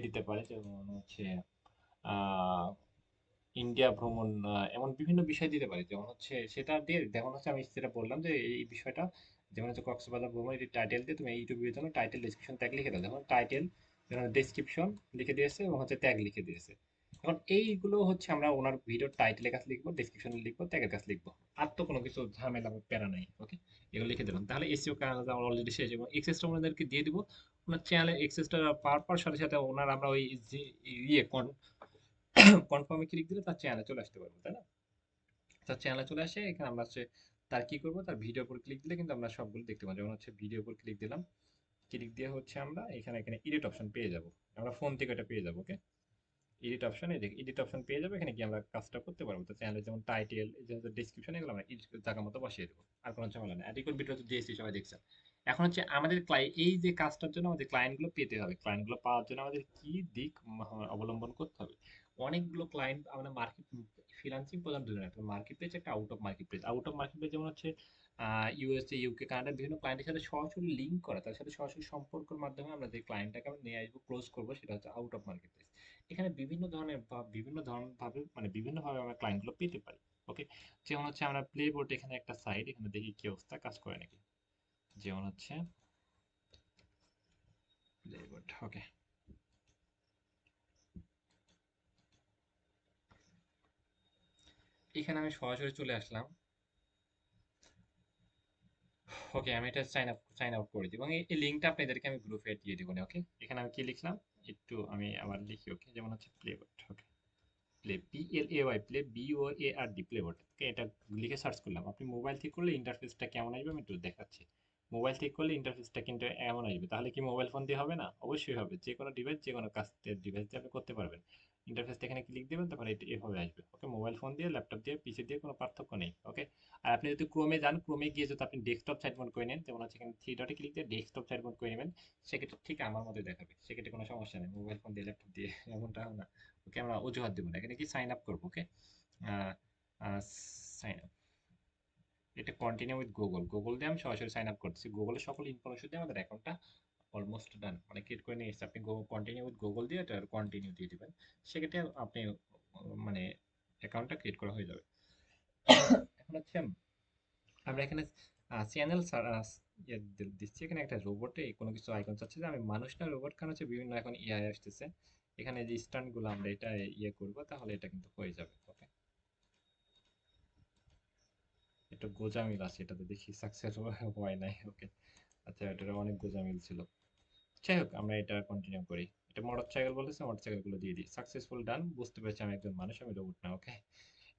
দিতে পারে, যেমন হচ্ছে আহ ইন্ডিয়া ভ্রমণ, এমন বিভিন্ন বিষয় দিতে পারি, যেমন হচ্ছে সেটা দিয়ে, যেমন হচ্ছে আমি যেটা বললাম যে এই বিষয়টা, যেমন হচ্ছে কক্সবাজার ভ্রমণ, এই টাইটেল দিয়ে তুমি ইউটিউবের জন্য টাইটেল, ডেসক্রিপশন, ট্যাগ লিখে দাও, যেমন টাইটেল, যেমন ডেসক্রিপশন লিখে দিয়েছে এবং হচ্ছে ট্যাগ লিখে দিয়েছে। এখন এইগুলো হচ্ছে আমরা ওনার ভিডিওর টাইটেলের কাছে লিখবো, ডেসক্রিপশনে লিখবো, ট্যাগের কাছে লিখবো, আর তো কোনো কিছু ঝামেলা বা প্যারা নাই, ওকে। এগুলো লিখে দিলাম, তাহলে এসইও কাজ আমরা অলরেডি শেষ, এবং এক্সেসটা ওনাদেরকে দিয়ে দিব, ওনার চ্যানেলে এক্সেসটা পাওয়ার পর সাথে সাথে ওনার আমরা ওই যে ইয়ে কনফার্মে ক্লিক দিলে তার চ্যানেলে চলে আসতে পারবো, তাই না। তার চ্যানেলে চলে আসে, এখানে আমরা হচ্ছে তার কি করবো, তার ভিডিওর উপর ক্লিক দিলে কিন্তু আমরা সবগুলো দেখতে পাবো, যেমন হচ্ছে ভিডিওর উপর ক্লিক দিলাম, ক্লিক দিয়ে হচ্ছে আমরা এখানে এখানে এডিট অপশন পেয়ে যাব, আমরা ফোন থেকে এটা পেয়ে যাবো, ওকে। এডিট অপশন, এই দেখি এডিট অপশন পেয়ে যাবে, এখানে গিয়ে আমরা কাজটা করতে পারবো। তো চ্যানেলের যেমন টাইটেল, এই যে ডেসক্রিপশন, এগুলো আমরা এডিট জায়গা মতো বসিয়ে দেবো, আর কোনো ঝামেলা নেই। আর রিকল ভিডিও তো দিয়েছি, সবাই দেখছেন। এখন হচ্ছে আমাদের এই যে কাজটার জন্য আমাদের ক্লায়েন্ট গুলো পেতে হবে, ক্লায়েন্ট গুলো পাওয়ার জন্য আমাদের কি দিক অবলম্বন করতে হবে। অনেকগুলো ক্লায়েন্ট আমাদের মার্কেট, ফ্রিল্যান্সিং প্রধান দুজন, একটা মার্কেট প্লেস, একটা out of market place. Out of market place যেমন হচ্ছে ইউএসএ, ইউকে, কানাডা, বিভিন্ন ক্লায়েন্টের সাথে সরাসরি লিঙ্ক করা, তার সাথে সরাসরি সম্পর্কের মাধ্যমে আমরা যে ক্লায়েন্টটাকে আমরা নিয়ে আসবো, ক্লোজ করবো, সেটা হচ্ছে আউট অফ মার্কেট প্লেস। এখানে বিভিন্ন ধরনের বা বিভিন্ন ধরন ভাবে, মানে বিভিন্ন ভাবে আমরা ক্লায়েন্ট গুলো পেতে পারি। ওকে, যেমন হচ্ছে আমরা প্লে বোর্ড, এখানে একটা সাইট, এখানে দেখি কি অবস্থা, কাজ করে নাকি। যেমন হচ্ছে প্লে বোর্ড। ওকে, এখানে আমি সরাসরি চলে আসলাম। ওকে, আমি এটা সাইন আউট করে দিব এবং এই লিঙ্কটা আপনাদেরকে আমি গ্রুপে দিয়ে দিব। ওকে, এখানে আমি কি লিখলাম, একটু আমি আবার লিখি। ওকে, যেমন হচ্ছে play board. Okay, play, PLAY, play, BOARD, play board. Okay, এটা লিখে সার্চ করলাম। আপনি মোবাইল থেকে করলে ইন্টারফেসটা কেমন আসবে আমি একটু দেখাচ্ছি। মোবাইল থেকে করলে ইন্টারফেসটা কিন্তু এমন আসবে। তাহলে কি মোবাইল ফোন দিয়ে হবে না? অবশ্যই হবে। যে কোনো ডিভাইস, যে কোনো কাস্টের ডিভাইস দিয়ে আপনি করতে পারবেন। ইন্টারফেসটা এখানে ক্লিক দিবেন, তারপরে এটা এভাবে আসবে। ওকে, মোবাইল ফোন দিয়ে, ল্যাপটপ দিয়ে, পিসি দিয়ে কোনো পার্থক্য নেই। ওকে, আর আপনি যদি ক্রোমে যান, ক্রোমে গিয়ে যদি আপনি ডেস্কটপ সাইড মোড করে নেন, যেমন হচ্ছে এখানে থ্রি ডটে ক্লিক দিয়ে ডেস্কটপ সাইড মোড করে নেবেন, সেক্ষেত্রে ঠিক আমার মতো দেখাবে। সেক্ষেত্রে কোনো সমস্যা নেই, মোবাইল ফোন দিয়ে, ল্যাপটপ দিয়ে এমনটা না। ওকে, আমরা অজুহাত দেবো না, এখানে কি সাইন আপ করবো। ওকে, সাইন আপ, এটা কন্টিনিউ উইথ গুগল, গুগল দিয়ে আমি সরাসরি সাইন আপ করতেছি। গুগলের সকল ইনফরমেশন দিয়ে আমাদের অ্যাকাউন্টটা অলমোস্ট ডান, মানে ক্রিয়েট করে নিয়ে এসেছে। আপনি কন্টিনিউ উইথ গুগল দিয়ে এটা কন্টিনিউ দিয়ে দিবেন, সেক্ষেত্রে আপনি মানে অ্যাকাউন্টটা ক্রিয়েট করা হয়ে যাবে। এখন হচ্ছে আমরা এখানে চ্যানেল দিচ্ছি। এখানে একটা রোবটে কোনো কিছু আইকন চাচ্ছে, যে আমি মানুষ না রোবট, কারণ হচ্ছে বিভিন্ন এখন এআই আসতেছে। এখানে যে স্ট্যান্ড গুলো আমরা এটা করবো, তাহলে এটা কিন্তু হয়ে যাবে। ওকে, একটু গোজামিল আছে এটাতে, দেখি সাকসেস হয় নাই। ওকে, আচ্ছা, এটার অনেক গোজামিল ছিল। যাই হোক, আমরা এটা কন্টিনিউ করি। এটা মোটরসাইকেল বলতেছে, মোটরসাইকেল গুলো দিয়ে দিই। সাকসেসফুল ডান, বুঝতে পেরেছি আমি একজন মানুষ, আমি রোবট না। ওকে,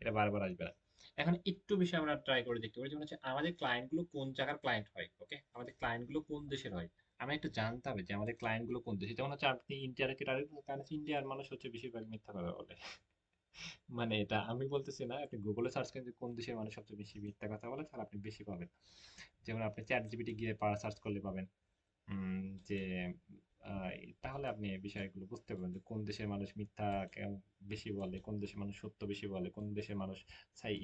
এটা বারবার আসবে না। এখন একটু বেশি আমরা ট্রাই করে দেখতে পারি, যেমন হচ্ছে আমাদের ক্লায়েন্ট গুলো কোন জায়গার ক্লায়েন্ট হয়। ওকে, আমাদের ক্লায়েন্ট গুলো কোন দেশের হয়, আমরা একটু জানতে হবে যে আমাদের ক্লায়েন্ট গুলো কোন দেশে। যেমন হচ্ছে আপনি ইন্ডিয়ার টার্গেট, কারণ হচ্ছে ইন্ডিয়ার মানুষ হচ্ছে বেশিরভাগ মিথ্যা কথা বলে। মানে এটা আমি বলতেছি না, আপনি গুগলে সার্চ করেন যে কোন দেশের মানুষ সবচেয়ে বেশি মিথ্যা কথা বলে, তাহলে আপনি বেশি পাবেন। যেমন আপনি চ্যাট জিপিটি গিয়ে সার্চ করলে পাবেন যে আহ, তাহলে আপনি এই বিষয়গুলো বুঝতে পারবেন যে কোন দেশের মানুষ মিথ্যা বেশি বলে, কোন দেশের মানুষ সত্য বেশি বলে, কোন দেশের মানুষ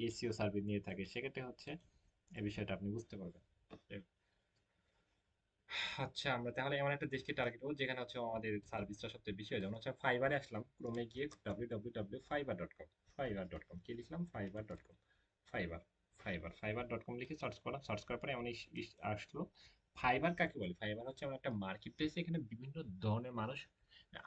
এসইও সার্ভিস নিয়ে থাকে। সেক্ষেত্রে হচ্ছে এই বিষয়টা আপনি বুঝতে পারবেন। আচ্ছা, আমরা তাহলে এমন একটা দেশকে টার্গেট করবো যেখানে হচ্ছে আমাদের সার্ভিসটা সবচেয়ে বেশি হয়। যেমন হচ্ছে ফাইবারে আসলাম, ক্রোমে গিয়ে www.fiverr.com, fiverr.com কি লিখলাম, fiverr.com, ফাইবার, ফাইবার.com লিখে সার্চ করলাম। সার্চ করার পরে এমন আসলো। ফাইবার কাকে বলে? ফাইবার হচ্ছে আমার একটা মার্কেট প্লেস, এখানে বিভিন্ন ধরনের মানুষ,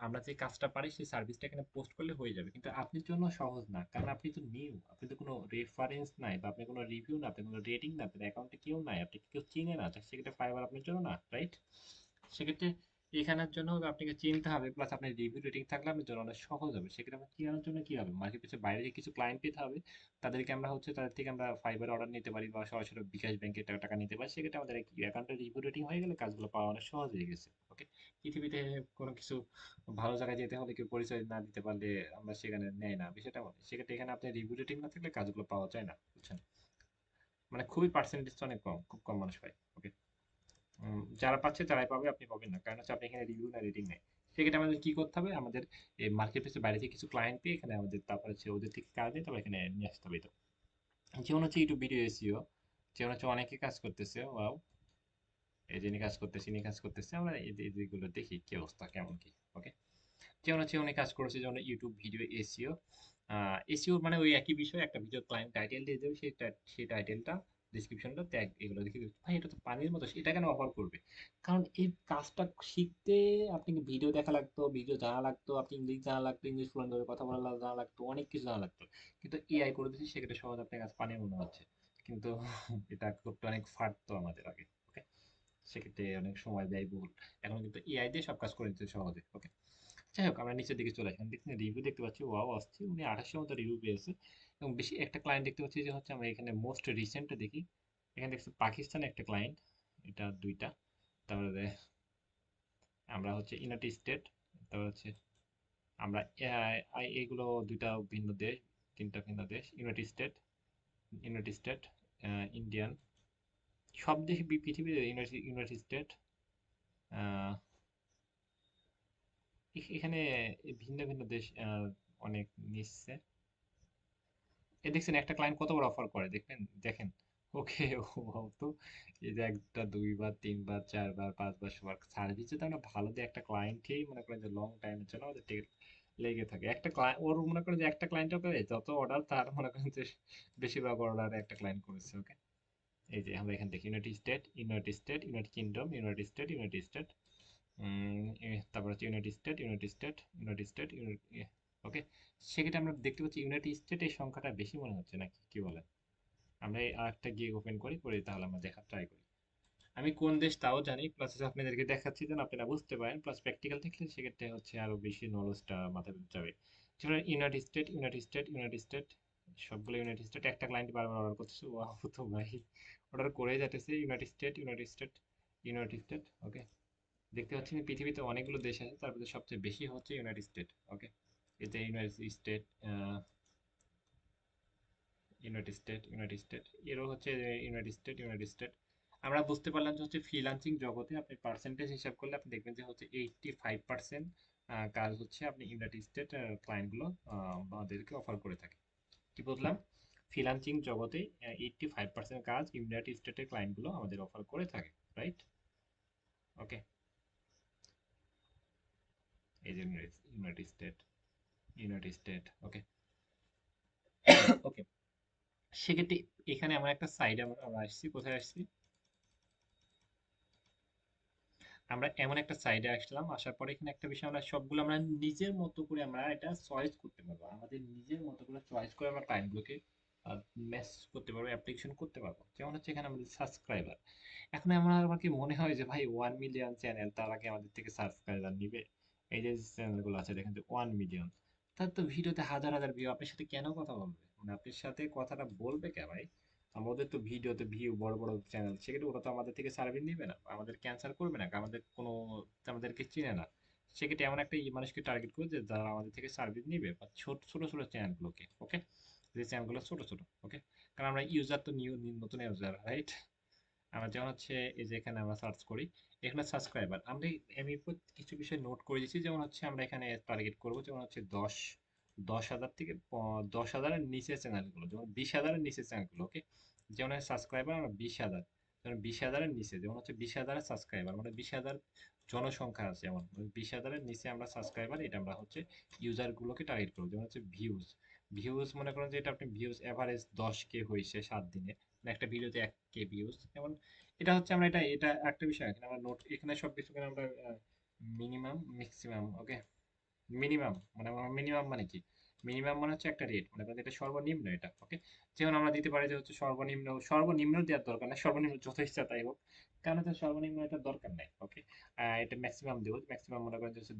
আমরা যে কাজটা পারি সেই সার্ভিসটা এখানে পোস্ট করলে হয়ে যাবে। কিন্তু আপনার জন্য সহজ না, কারণ আপনি তো নিউ, আপনি তো কোনো রেফারেন্স নাই, বা আপনি কোনো রিভিউ না, আপনি কোনো রেটিং না, আপনার অ্যাকাউন্টে কেউ নাই, আপনি কেউ চিনে না, সেক্ষেত্রে ফাইবার আপনার জন্য না, রাইট? সেক্ষেত্রে এখানের জন্য হবে আপনাকে চিনতে হবে, প্লাস আপনার রিভিউ রেটিং থাকলে আপনার জন্য অনেক সহজ হবে। সেক্ষেত্রে আপনার কেনার জন্য কি হবে, মার্কেট প্লেসের বাইরে থেকে কিছু ক্লায়েন্ট পেতে হবে, তাদেরকে আমরা হচ্ছে তাদের থেকে আমরা ফাইবার অর্ডার নিতে পারি, বা সরাসরি বিকাশ ব্যাংকে টাকা টাকা নিতে পারি। সেক্ষেত্রে আমাদের অ্যাকাউন্টের রিভিউ রেটিং হয়ে গেলে কাজগুলো পাওয়া অনেক সহজ হয়ে গেছে। ওকে, পৃথিবীতে কোনো কিছু ভালো জায়গায় যেতে হলে কেউ পরিচয় না দিতে পারলে আমরা সেখানে নেয় না, বিষয়টা এমন। সেক্ষেত্রে এখানে আপনার রিভিউ রেটিং না থাকলে কাজগুলো পাওয়া যায় না, বুঝছেন? মানে খুবই পার্সেন্টেজ অনেক কম, খুব কম মানুষ পায়। ওকে, যারা পাচ্ছে তারাই পাবে, আপনি পাবেন না, কারণ হচ্ছে আপনি এখানে রিভিউ না রেটিং নেই। সেক্ষেত্রে আমাদের কি করতে হবে, আমাদের এই মার্কেট প্লেসের বাইরে থেকে কিছু ক্লায়েন্ট পেয়ে এখানে আমাদের, তারপরে হচ্ছে ওদের থেকে কাজ নিয়ে তারপর এখানে নিয়ে আসতে হবে। তো যেমন হচ্ছে ইউটিউব ভিডিও এসিও, যেমন হচ্ছে অনেকে কাজ করতেছে, ওয়াও, এই যিনি কাজ করতেছে, ইনি কাজ করতেছে, আমরা এইগুলো দেখি কি অবস্থা, কেমন কি। ওকে, যেমন হচ্ছে উনি কাজ করেছে, যেমন ইউটিউব ভিডিও এসিও। এসিও মানে ওই একই বিষয়, একটা ভিডিও ক্লায়েন্ট টাইটেল দিয়ে দেবে, সেই টাইটেলটা, ডিসক্রিপশনটা, ট্যাগ, এগুলো দেখে দেবে। ভাই এটা তো পানির মতো, এটা কেন অফার করবে? কারণ এই কাজটা শিখতে আপনাকে ভিডিও দেখা লাগতো, ভিডিও জানা লাগতো, আপনি ইংলিশ জানা লাগতো, ইংলিশ ফ্লুয়েন্ট ভাবে কথা বলা জানা লাগতো, অনেক কিছু জানা লাগতো। কিন্তু এআই করে দিচ্ছি, সেক্ষেত্রে সহজ, আপনার কাছে পানির মনে হচ্ছে। কিন্তু এটা করতে অনেক ফাটতো আমাদের আগে। ওকে, সেক্ষেত্রে অনেক সময় ব্যয়বহুল। এখন কিন্তু এআই দিয়ে সব কাজ করে দিচ্ছে সহজে। ওকে, যাই হোক, আমরা নিচের দিকে চলে আসি, দেখুন রিভিউ দেখতে পাচ্ছি, ওয়াও আসছে, উনি 2800 মতো রিভিউ পেয়েছে। এবং বেশি একটা ক্লায়েন্ট দেখতে পাচ্ছি, যে হচ্ছে আমরা এখানে মোস্ট রিসেন্টটা দেখি। এখানে দেখছি পাকিস্তানে একটা ক্লায়েন্ট, এটা দুইটা। তারপরে আমরা হচ্ছে ইউনাইটেড স্টেট, তারপর হচ্ছে আমরা এগুলো দুইটা ভিন্ন দেশ, তিনটা ভিন্ন দেশ, ইউনাইটেড স্টেট, ইন্ডিয়ান, সব দেশ পৃথিবীর ইউনাইটেড স্টেট, এখানে ভিন্ন ভিন্ন দেশ অনেক নিচ্ছে। দেখছেন একটা ক্লায়েন্ট কত বড় অফার করে, দেখবেন দেখেন। ওকে, ও তো এই যে একটা দুইবার তিনবার চারবার পাঁচবার সবার সার্ভিস যদি আমরা ভালো দিই, একটা ক্লায়েন্টই মনে করেন যে লং টাইমের জন্য আমাদের টিকিট লেগে থাকে। একটা ক্লায়েন্ট ওর মনে করেন যে একটা ক্লায়েন্টের উপরে যত অর্ডার, তার মনে করেন যে বেশিরভাগ অর্ডার একটা ক্লায়েন্ট করেছে। ওকে, এই যে আমরা এখান থেকে ইউনাইটেড কিংডম, ইউনাইটেড স্টেট, তারপর হচ্ছে ইউনাইটেড স্টেট, ওকে। সেক্ষেত্রে আমরা দেখতে পাচ্ছি ইউনাইটেড স্টেটের সংখ্যাটা বেশি মনে হচ্ছে, নাকি কি বলেন? আমরা এই আরেকটা গিয়ে ওপেন করি তাহলে আমরা দেখার ট্রাই করি। আমি কোন দেশ তাও জানি, প্লাস আপনাদেরকে দেখাচ্ছি যেন আপনারা বুঝতে পারেন, প্লাস প্র্যাকটিক্যাল থাকলে সেক্ষেত্রে হচ্ছে আরো বেশি নলেজটা মাথায় যাবে। যেমন ইউনাইটেড স্টেট, সবগুলো ইউনাইটেড স্টেট, একটা ক্লায়েন্ট বারবার অর্ডার করতেছে, ওয়াও তো ভাই অর্ডার করে যাচ্ছে ইউনাইটেড স্টেট, ওকে। দেখতে পাচ্ছেন পৃথিবীতে অনেকগুলো দেশ আছে, তার মধ্যে সবচেয়ে বেশি হচ্ছে ইউনাইটেড স্টেট। ওকে, এতে ইউনাইটেড স্টেট এরও হচ্ছে ইউনাইটেড স্টেট। আমরা বুঝতে পারলাম যে হচ্ছে ফ্রিল্যান্সিং জগতে আপনি পার্সেন্টেজ হিসাব করলে আপনি দেখবেন যে হচ্ছে 85% কাজ হচ্ছে আপনি ইউনাইটেড স্টেট ক্লায়েন্টগুলো আমাদেরকে অফার করে থাকে। কি বললাম? ফ্রিল্যান্সিং জগতে 85% কাজ ইউনাইটেড স্টেটের ক্লায়েন্টগুলো আমাদের অফার করে থাকে, রাইট? ওকে, এই যে ইউনাইটেড স্টেট, ওকে। ওকে, সেক্ষেত্রে এখানে আমার একটা সাইডে আমরা আসছি, কোথায় আসছি? আমরা এমন একটা সাইডে আসলাম, আসার পরে এখানে একটা বিষয়, আমরা সবগুলো আমরা নিজের মতো করে আমরা এটা চয়েস করতে পারবো, আমাদের নিজের মতো করে চয়েস করে আমরা টাইমগুলোকে ম্যাচ করতে পারবো, অ্যাপ্লিকেশন করতে পারবো। যেমন হচ্ছে এখানে আমাদের সাবস্ক্রাইবার, এখন আমার কি মনে হয় যে ভাই 1 মিলিয়ন চ্যানেল, তারা কি আমাদের থেকে সাবস্ক্রাইবার নিবে? এই যে চ্যানেলগুলো আছে দেখেন যে 1 মিলিয়ন, তার তো ভিডিওতে হাজার হাজার ভিউ, আপনার সাথে কেন কথা বলবে? মানে আপনার সাথে কথাটা বলবে কে ভাই? আমাদের তো ভিডিওতে ভিউ, বড় বড় চ্যানেল, সেক্ষেত্রে ওরা তো আমাদের থেকে সার্ভিস নিবে না, আমাদের ক্যান্সার করবে না, আমাদের কোনো, আমাদেরকে চিনে না। সেক্ষেত্রে এমন একটা মানুষকে টার্গেট করে যে যারা আমাদের থেকে সার্ভিস নিবে, বা ছোট ছোট ছোট চ্যানেলগুলোকে, ওকে, যে চ্যানেলগুলো ছোট ছোট, ওকে। কারণ আমরা ইউজার তো নতুন ইউজার, রাইট? আমরা যেমন হচ্ছে এই যে এখানে আমরা সার্চ করি, এখানে সাবস্ক্রাইবার আমরা, আমি কিছু বিষয় নোট করে দিয়েছি। যেমন হচ্ছে আমরা এখানে টার্গেট করব, যেমন হচ্ছে 10,000 থেকে 10,000-এর নিচে চ্যানেলগুলো, যেমন 20,000-এর নিচে চ্যানেলগুলো, ওকে। যেমন সাবস্ক্রাইবার আমরা 20,000, যেমন 20,000-এর নিচে, যেমন হচ্ছে 20,000-এর সাবস্ক্রাইবার মানে 20,000 জনসংখ্যা আছে, যেমন 20,000-এর নিচে আমরা সাবস্ক্রাইবার, এটা আমরা হচ্ছে ইউজার গুলোকে টার্গেট করবো। যেমন হচ্ছে ভিউজ মনে করেন যে এটা আপনি ভিউজ এভারেজ 10K হয়েছে 7 দিনে, মানে একটা ভিডিওতে 1K ভিউজ, যেমন এটা হচ্ছে আমরা এটা এটা একটা বিষয় এখানে আমরা নোট, এখানে সব কিছু আমরা মিনিমাম ম্যাক্সিমাম, ওকে। মিনিমাম মানে মিনিমাম মানে কি? মিনিমাম মানে হচ্ছে একটা রেট, মানে এটা সর্বনিম্ন, এটা ওকে। যেমন আমরা দিতে পারি যে হচ্ছে সর্বনিম্ন দেওয়ার দরকার নেই, সর্বনিম্ন যত ইচ্ছা তাই হোক, কারণ হচ্ছে সর্বনিম্ন এটা দরকার নেই, ওকে। এটা ম্যাক্সিমাম দেবো, ম্যাক্সিমাম মনে করেন যে হচ্ছে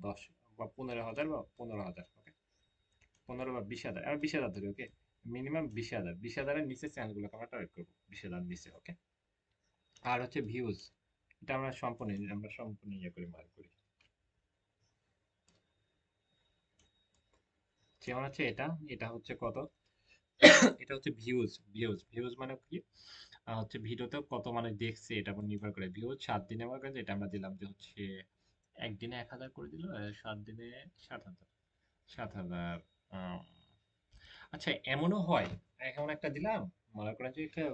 10 বা 15,000 বা 15,000, ওকে। 15 বা 20,000, আমি 20,000 ধরি, ওকে। মিনিমাম 20,000, 20,000-এর নিচে চ্যানেলগুলোকে আমরা টার্গেট করবো, 20,000 নিচে, ওকে। আর হচ্ছে ভিউজ, এটা আমরা সম্পূর্ণ ইয়ে করে মার্ক করি। যেমন হচ্ছে এটা এটা হচ্ছে কত, এটা হচ্ছে ভিউজ মানে কি? হচ্ছে ভিডিওতে কত মানুষ দেখছে এটা উপর নির্ভর করে ভিউজ। 7 দিনে মনে করেন যে এটা আমরা দিলাম যে হচ্ছে একদিনে 1,000 করে দিল, 7 দিনে 7,000, 7,000। আচ্ছা, এমনও হয়, এমন একটা দিলাম, মনে করেন যে এটা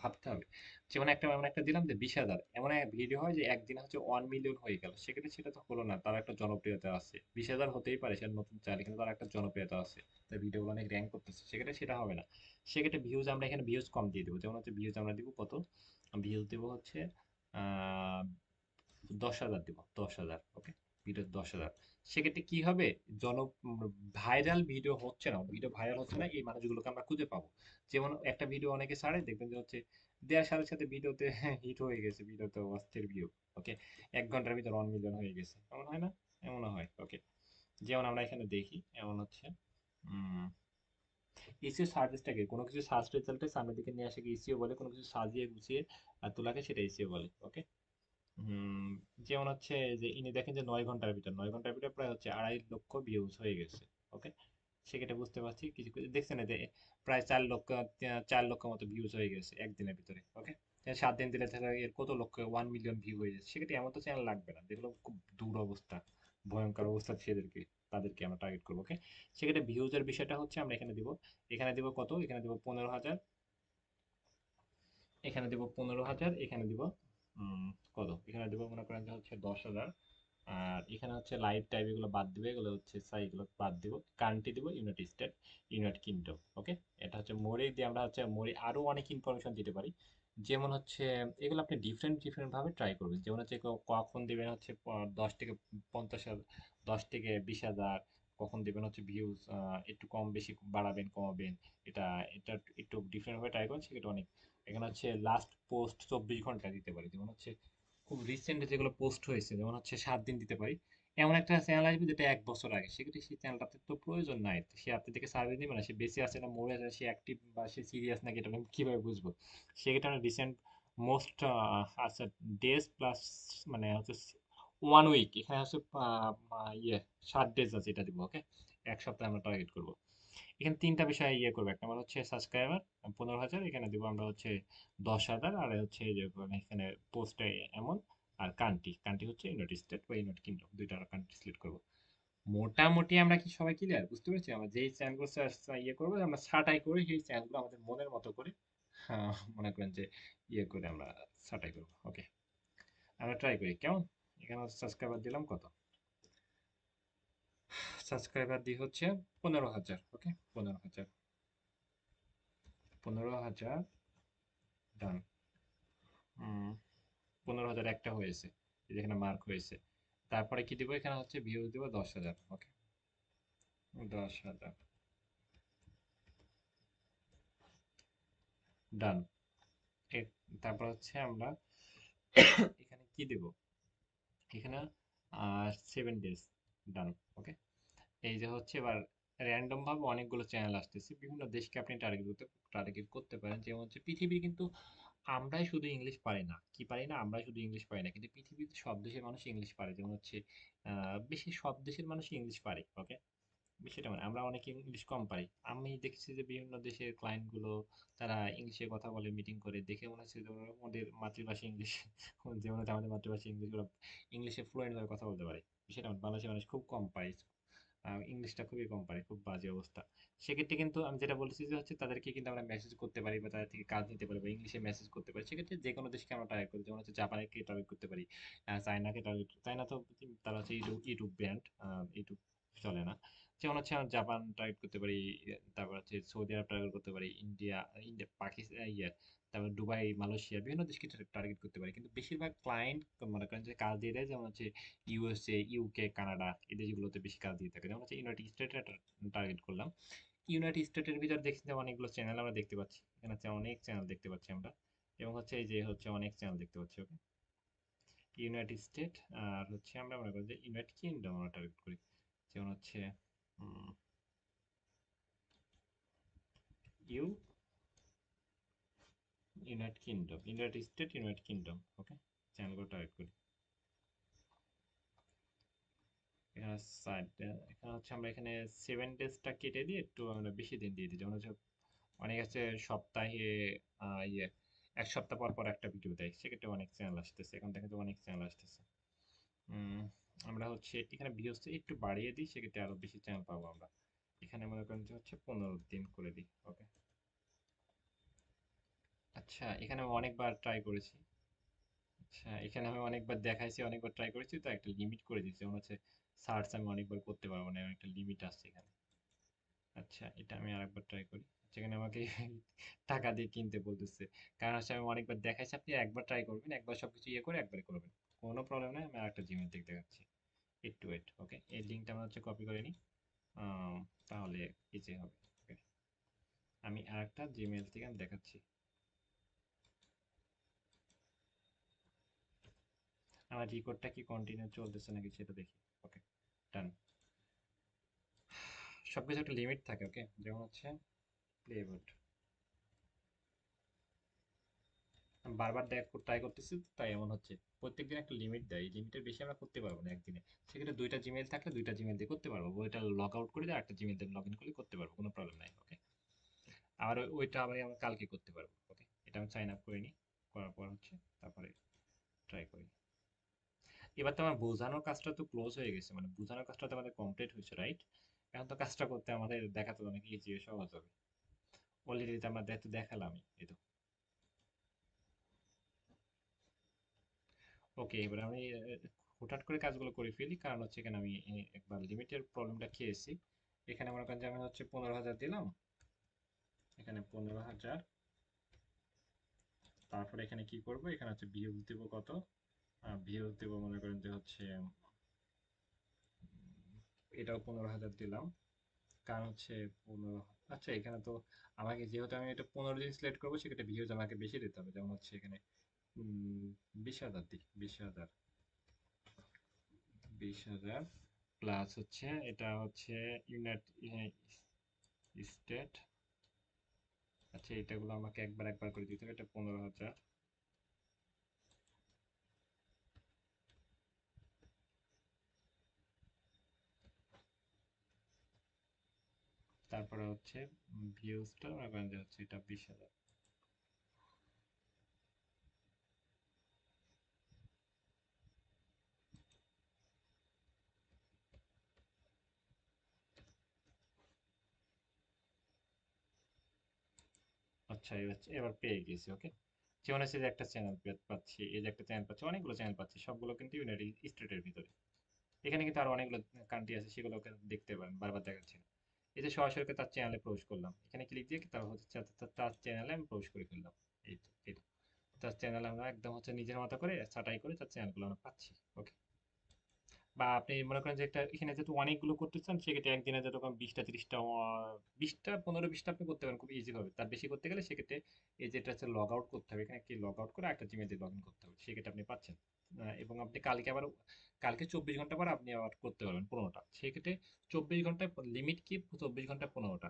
ভাবতে হবে, যেমন এমন একটা দিলাম যে 20,000, এমন এক ভিডিও হয় যে একদিনে হচ্ছে 1 মিলিয়ন হয়ে গেল, সেক্ষেত্রে সেটা তো হলো না, তার একটা জনপ্রিয়তা আছে। 20,000 হতেই পারে, সে নতুন চাইলে, কিন্তু তার একটা জনপ্রিয়তা আছে, তার ভিডিওগুলো অনেক র্যাঙ্ক করতেছে, সেক্ষেত্রে সেটা হবে না। সেক্ষেত্রে ভিউজ আমরা এখানে ভিউজ কম দিয়ে দেবো, যেমন হচ্ছে ভিউজ আমরা দিব কত, ভিউজ দেবো হচ্ছে আহ 10,000 দিব, 10,000, ওকে। ভিডিও 10,000, সেক্ষেত্রে কি হবে? জন ভাইরাল ভিডিও হচ্ছে না, ভিডিও ভাইরাল হচ্ছে না, এই মানুষগুলোকে আমরা খুঁজে পাবো। যেমন একটা ভিডিও অনেকে ছাড়ে, দেখবেন যে হচ্ছে দেওয়ার সাথে সাথে ভিডিওতে হিট হয়ে গেছে, ভিডিওতে অস্থির ভিউ, ওকে। 1 ঘন্টার ভিতর 1 মিলিয়ন হয়ে গেছে, এমন হয় না? এমনও হয়, ওকে। যেমন আমরা এখানে দেখি, এমন হচ্ছে এসিও সার্ভিসটাকে, কোনো কিছু সার্চ রেজাল্টে সামনের দিকে নিয়ে আসে ইসিও বলে, কোনো কিছু সাজিয়ে গুছিয়ে আর তোলাকে সেটা এসিও বলে, ওকে। হুম, যেমন হচ্ছে যে ইনি দেখেন যে 9 ঘন্টার ভিতর 9 ঘন্টার ভিতর প্রায় হচ্ছে 2.5 লক্ষ ভিউজ হয়ে গেছে। ওকে, সেক্ষেত্রে বুঝতে পারছি কিছু কিছু দেখছেন না যে প্রায় 4 লক্ষ 4 লক্ষ মতো ভিউজ হয়ে গেছে একদিনের ভিতরে। ওকে, 7 দিন দিলে তাহলে এর কত লক্ষ 1 মিলিয়ন ভিউ হয়ে যাচ্ছে। সেক্ষেত্রে এমন তো চ্যানেল লাগবে না যেগুলো খুব দূর অবস্থা, ভয়ঙ্কর অবস্থা, সেদেরকে তাদেরকে আমরা টার্গেট করবো। ওকে, সেক্ষেত্রে ভিউজের বিষয়টা হচ্ছে আমরা এখানে দিব কত, এখানে দিব 15,000, এখানে দিব 15,000, এখানে দিব কত, এখানে দিব মনে করেন যে হচ্ছে 10,000। আর এখানে হচ্ছে লাইভ টাইপ এগুলো বাদ দিবে, এগুলো হচ্ছে এগুলো বাদ দিব। কান্ট্রি দিব ইউনাইটেড স্টেট, ইউনাইটেড কিংডম। ওকে, এটা হচ্ছে মোরে দিয়ে আমরা হচ্ছে মোরে আরো অনেক ইনফরমেশন দিতে পারি। যেমন হচ্ছে এগুলো আপনি ডিফারেন্ট ডিফারেন্ট ভাবে ট্রাই করবেন। যেমন হচ্ছে কখন দিবেন হচ্ছে 10 থেকে 50,000, 10 থেকে 20,000, কখন দিবেন হচ্ছে ভিউজ একটু কম বেশি বাড়াবেন কমাবেন। এটা এটা একটু ডিফারেন্ট ভাবে ট্রাই করুন, সেটা অনেক। এখানে হচ্ছে লাস্ট পোস্ট 24 ঘন্টা দিতে পারি। যেমন হচ্ছে খুব রিসেন্ট যেগুলো পোস্ট হয়েছে, যেমন হচ্ছে 7 দিন দিতে পারি। এমন একটা চ্যানেল আসবে যেটা 1 বছর আগে, সেক্ষেত্রে সেই চ্যানেলটাতে তো প্রয়োজন নাই। তো সে আপনি থেকে সার্ভিস নেবে না, সে বেঁচে আছে না মরে আছে, সে অ্যাক্টিভ বা সে সিরিয়াস নাকি, এটা আমি কিভাবে বুঝবো? সেক্ষেত্রে আমরা রিসেন্ট মোস্ট আচ্ছা ডেজ প্লাস মানে হচ্ছে 1 উইক, এখানে হচ্ছে ইয়ে 7 ডেজ আছে, এটা দিব। ওকে, 1 সপ্তাহে আমরা টার্গেট করবো। এখানে তিনটা বিষয় ইয়ে করবো। একটা আমার হচ্ছে সাবস্ক্রাইবার 15,000, এখানে দিব আমরা হচ্ছে 10,000, আর হচ্ছে এই যে এখানে পোস্টে এমন। আর কান্ট্রি, কান্ট্রি হচ্ছে ইউনাইটেড স্টেট বা ইউনাইটেড কিংডম, দুইটা কান্ট্রি সিলেক্ট করবো। মোটামুটি আমরা কি সবাই ক্লিয়ার বুঝতে পেরেছি? আমরা যেই চ্যানেলগুলো ইয়ে করবো, আমরা ছাঁটাই করে সেই চ্যানেলগুলো আমাদের মনের মতো করে মনে করেন যে ইয়ে করে আমরা ছাঁটাই করবো। ওকে, আমরা ট্রাই করি কেমন। এখানে সাবস্ক্রাইবার দিলাম কত, সাবস্ক্রাইবার দিই হচ্ছে 15,000। ওকে, 15,000, 15,000 ডান। 15,000 একটা হয়েছে, এই যে এখানে মার্ক হয়েছে। তারপরে কি দিব, এখানে হচ্ছে ভিউজ দিব 10,000। ওকে, 10,000 ডান। তারপর হচ্ছে আমরা এখানে কি দেব, এখানে 7 ডেজ ডান। ওকে, এই যে হচ্ছে এবার র্যান্ডম ভাবে অনেকগুলো চ্যানেল আসতেছে, বিভিন্ন দেশকে আপনি টার্গেট করতে পারেন। যেমন হচ্ছে পৃথিবীর কিন্তু আমরাই শুধু ইংলিশ পারি না, কি পারি না, আমরাই শুধু ইংলিশ পারি না, কিন্তু পৃথিবীর সব দেশের মানুষ ইংলিশ পারে। যেমন হচ্ছে বেশি সব দেশের মানুষ ইংলিশ পারে। ওকে, বিষয়টা মানে আমরা অনেকে ইংলিশ কম পারি। আমি দেখছি যে বিভিন্ন দেশের ক্লায়েন্ট গুলো তারা ইংলিশে কথা বলে, মিটিং করে, দেখে মনে হচ্ছে যে ওদের মাতৃভাষা ইংলিশ যেমন হচ্ছে আমাদের মাতৃভাষা ইংলিশ, ওরা ইংলিশে ফ্লুয়েন্ট ভাবে কথা বলতে পারে। বিষয়টা মানে বাংলাদেশের মানুষ খুব কম পারে, ইংলিশটা খুবই কম পারে, খুব বাজে অবস্থা। সেক্ষেত্রে কিন্তু আমি যেটা বলছি যে হচ্ছে তাদেরকে কিন্তু আমরা মেসেজ করতে পারি বা তাদের থেকে কাজ নিতে পারি বা ইংলিশে মেসেজ করতে পারি। সেক্ষেত্রে যে কোনো দেশকে আমরা টার্গেট করি। যেমন হচ্ছে জাপানকে টার্গেট করতে পারি, চায়নাকে টার্গেট, চায়না তো তারা হচ্ছে ইউটিউব ইউটিউব ব্র্যান্ড, ইউটিউব চলে না। যেমন হচ্ছে আমরা জাপান টার্গেট করতে পারি, তারপর হচ্ছে সৌদি আরব টার্গেট করতে পারি, ইন্ডিয়া, ইন্ডিয়া পাকিস্তান, তারপর দুবাই, মালয়েশিয়া, বিভিন্ন দেশকে টার্গেট করতে পারি। কিন্তু বেশিরভাগ ক্লায়েন্ট মনে করেন যে কাজ দিয়ে দেয়, যেমন হচ্ছে ইউএসএ, ইউকে, কানাডা, এই দেশগুলোতে বেশি কাজ দিয়ে থাকে। যেমন হচ্ছে ইউনাইটেড স্টেটে টার্গেট করলাম। ইউনাইটেড স্টেটের ভিতর দেখছি যে অনেকগুলো চ্যানেল আমরা দেখতে পাচ্ছি, এখানে হচ্ছে অনেক চ্যানেল দেখতে পাচ্ছি আমরা। এবং হচ্ছে এই যে হচ্ছে অনেক চ্যানেল দেখতে পাচ্ছি। ওকে, ইউনাইটেড স্টেট, আর হচ্ছে আমরা মনে করি যে ইউনাইটেড কিংডম আমরা টার্গেট করি। যেমন হচ্ছে U United Kingdom, United State, United Kingdom. Okay, চ্যানেলগুলো টার্গেট করি। এখানে এখানে হচ্ছে আমরা এখানে 7 ডেজটা কেটে দিয়ে একটু আমরা বেশি দিন দিয়ে দিই। যেমন হচ্ছে অনেক আছে সপ্তাহে ইয়ে 1 সপ্তাহ পর পর একটা ভিডিও দেয়, সেক্ষেত্রে অনেক চ্যানেল আসতেছে। এখন দেখেন তো অনেক চ্যানেল আসতেছে। উম, আমরা হচ্ছে এখানে ভিউজ একটু বাড়িয়ে দিই, সেক্ষেত্রে আরো বেশি চ্যানেল পাবো আমরা। এখানে মনে করেন যে হচ্ছে 15 দিন করে দিই। ওকে, আচ্ছা এখানে আমি অনেকবার ট্রাই করেছি। আচ্ছা এখানে আমি অনেকবার দেখাইছি, অনেকবার ট্রাই করেছি, তো একটা লিমিট করে দিচ্ছি। যেমন হচ্ছে সার্চ আমি অনেকবার করতে পারবো না, একটা লিমিট আছে এখানে। আচ্ছা এটা আমি আরেকবার ট্রাই করি। সেখানে আমাকে টাকা দিয়ে কিনতে বলতেছে, কারণ হচ্ছে আমি অনেকবার দেখাইছি, আপনি একবার ট্রাই করবেন, একবার সবকিছু ইয়ে করে একবারে করবেন, কোনো প্রবলেম নেই। আমি আরেকটা জিমেল থেকে দেখাচ্ছি, একটু ওয়েট। ওকে, এই লিঙ্কটা আমরা হচ্ছে কপি করে নিই, আম, তাহলে ইজি হবে। ওকে, আমি আরেকটা জিমেল থেকে আমি দেখাচ্ছি। আমার রেকর্ডটা কি কন্টিনিউ চলতেছে নাকি সেটা দেখি। ওকে, ডান। সবকিছু একটা লিমিট থাকে। ওকে, যেমন হচ্ছে প্লে বারবার ট্রাই করতেছি, তাই এমন হচ্ছে। প্রত্যেকদিন একটা লিমিট দেয়, এই লিমিটের বেশি আমরা করতে পারবো না একদিনে। সেক্ষেত্রে দুইটা জিমেইল থাকলে দুইটা জিমেইল দিয়ে করতে পারবো, ওইটা লগ আউট করে দিয়ে একটা জিমেইল দিয়ে লগ ইন করলে করতে পারবো, কোনো প্রবলেম নাই। ওকে, আর ওইটা আবার আমরা কালকে করতে পারবো। ওকে, এটা আমি সাইন আপ করে নিই, করার পর হচ্ছে তারপরে ট্রাই করি। এবার তো আমার বোঝানোর কাজটা তো ক্লোজ হয়ে গেছে, মানে বোঝানোর কাজটা তো আমাদের কমপ্লিট হয়েছে, রাইট? এখন তো কাজটা করতে আমাদের দেখাতে অনেক ইজি, সহজ হবে। অলরেডি তো আমরা দেখালামই, এই তো। ওকে, এবার আমি হুটহাট করে কাজগুলো করে ফেলি, কারণ হচ্ছে এখানে আমি একবার লিমিটের প্রবলেমটা খেয়েছি। এখানে মনে করেন যে আমি হচ্ছে 15,000 দিলাম, এখানে 15,000। তারপরে এখানে কি করব, এখানে হচ্ছে ভিউজ দিব কত, ভিউজ দিব মনে করেন যে হচ্ছে এটাও 15,000 দিলাম। কারণ হচ্ছে 15, আচ্ছা এখানে তো আমাকে যেহেতু আমি এটা 15 দিন সিলেক্ট করবো, সেক্ষেত্রে ভিউজ আমাকে বেশি দিতে হবে। যেমন হচ্ছে এখানে 20,000 দিই, 20,000, 20,000 প্লাস হচ্ছে এটা হচ্ছে ইউনাইটেড স্টেট। আচ্ছা এটাগুলো আমাকে একবার একবার করে দিতে হবে, এটা 15,000। তারপরে হচ্ছে ভিউজটা মনে করেন যে হচ্ছে এটা 20,000। আচ্ছা এবার পেয়ে গেছি। ওকে, যেমন হচ্ছে যে একটা চ্যানেল পাচ্ছি, এই যে একটা চ্যানেল পাচ্ছি, অনেকগুলো চ্যানেল পাচ্ছি, সবগুলো কিন্তু ইউনাইটেড স্টেটের ভিতরে। এখানে কিন্তু আরো অনেকগুলো কান্ট্রি আছে, সেগুলোকে দেখতে পারেন, বারবার দেখাচ্ছি না। এই যে সরাসরি তার চ্যানেলে প্রবেশ করলাম, এখানে ক্লিক দিয়ে তার হচ্ছে তার চ্যানেলে আমি প্রবেশ করে ফেললাম। এই তো, এই তো। তার চ্যানেল আমরা একদম হচ্ছে নিজের মতো করে ছাঁটাই করে তার চ্যানেলগুলো আমরা পাচ্ছি। ওকে, বা আপনি মনে করেন যে একটা এখানে যেহেতু অনেকগুলো করতে চান, সেক্ষেত্রে একদিনে যেরকম 20টা 30টা 20টা 15 20টা আপনি করতে পারেন খুব ইজি ভাবে। তার বেশি করতে গেলে সেক্ষেত্রে এই যেটা হচ্ছে লগ আউট করতে হবে, এখানে কি লগ আউট করে একটা জিমেল দিয়ে লগ ইন করতে হবে, সেক্ষেত্রে আপনি পাচ্ছেন। এবং আপনি কালকে আবার, কালকে 24 ঘন্টা পর আপনি আবার করতে পারবেন 15টা, সেক্ষেত্রে 24 ঘন্টায় লিমিট কি, 24 ঘন্টায় 15টা।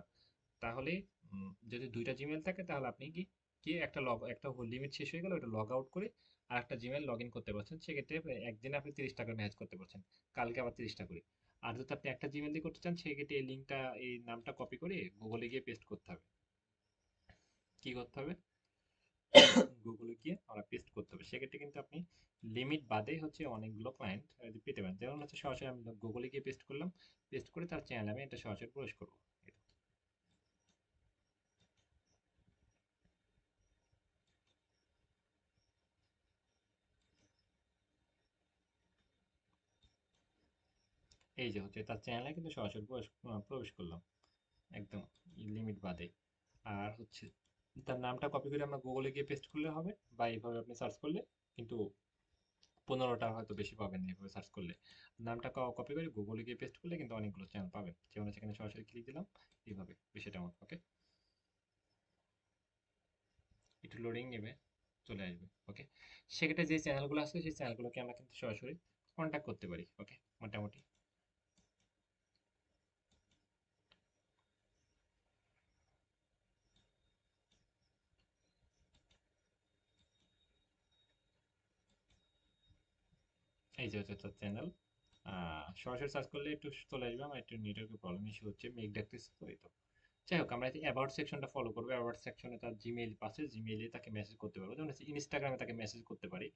তাহলে যদি দুইটা জিমেল থাকে তাহলে আপনি কি কি একটা একটা লিমিট শেষ হয়ে গেলে ওটা লগ আউট করে আর একটা জিমেল লগ ইন করতে পারছেন, সেক্ষেত্রে একদিনে আপনি 30 টাকা ম্যানেজ করতে পারছেন, কালকে আবার 30টা করে। আর যদি আপনি একটা জিমেল দিয়ে করতে চান, সেক্ষেত্রে এই লিঙ্কটা, এই নামটা কপি করে গুগলে গিয়ে পেস্ট করতে হবে। কি করতে হবে, গুগলে গিয়ে আমরা পেস্ট করতে হবে, সেক্ষেত্রে কিন্তু আপনি লিমিট বাদে হচ্ছে অনেকগুলো ক্লায়েন্ট পেতে পারেন। যেমন হচ্ছে সরাসরি আমি গুগলে গিয়ে পেস্ট করলাম, পেস্ট করে তার চ্যানেলে আমি এটা সরাসরি প্রবেশ করবো। এই যে হচ্ছে তার চ্যানেলে কিন্তু সরাসরি প্রবেশ করলাম, একদম লিমিট বাদে। আর হচ্ছে তার নামটা কপি করে আমরা গুগলে গিয়ে পেস্ট করলে হবে, বা এইভাবে আপনি সার্চ করলে কিন্তু 15টা হয়তো বেশি পাবেন না, এইভাবে সার্চ করলে। নামটা কপি করে গুগলে গিয়ে পেস্ট করলে কিন্তু অনেকগুলো চ্যানেল পাবেন, যেমন সেখানে সরাসরি ক্লিক দিলাম, এইভাবে বিষয়টা আমার। ওকে, একটু লোডিং নেবে, চলে আসবে। ওকে, সেক্ষেত্রে যে চ্যানেলগুলো আছে সেই চ্যানেলগুলোকে আমরা কিন্তু সরাসরি কন্ট্যাক্ট করতে পারি। ওকে, মোটামুটি এই যে হচ্ছে তার চ্যানেল। সরাসরি সার্চ করলে একটু চলে আসবে, আমার একটু নেটওয়ার্কের প্রবলেম ইস্যু হচ্ছে, মেঘ ডাকতেছে তো, এই তো। যাই হোক, আমরা অ্যাবাউট সেকশনটা ফলো করবো। অ্যাবাউট সেকশনে তার জিমেইল আছে, জিমেইলে তাকে মেসেজ করতে পারবো, যেমন হচ্ছে ইনস্টাগ্রামে তাকে মেসেজ করতে পারি।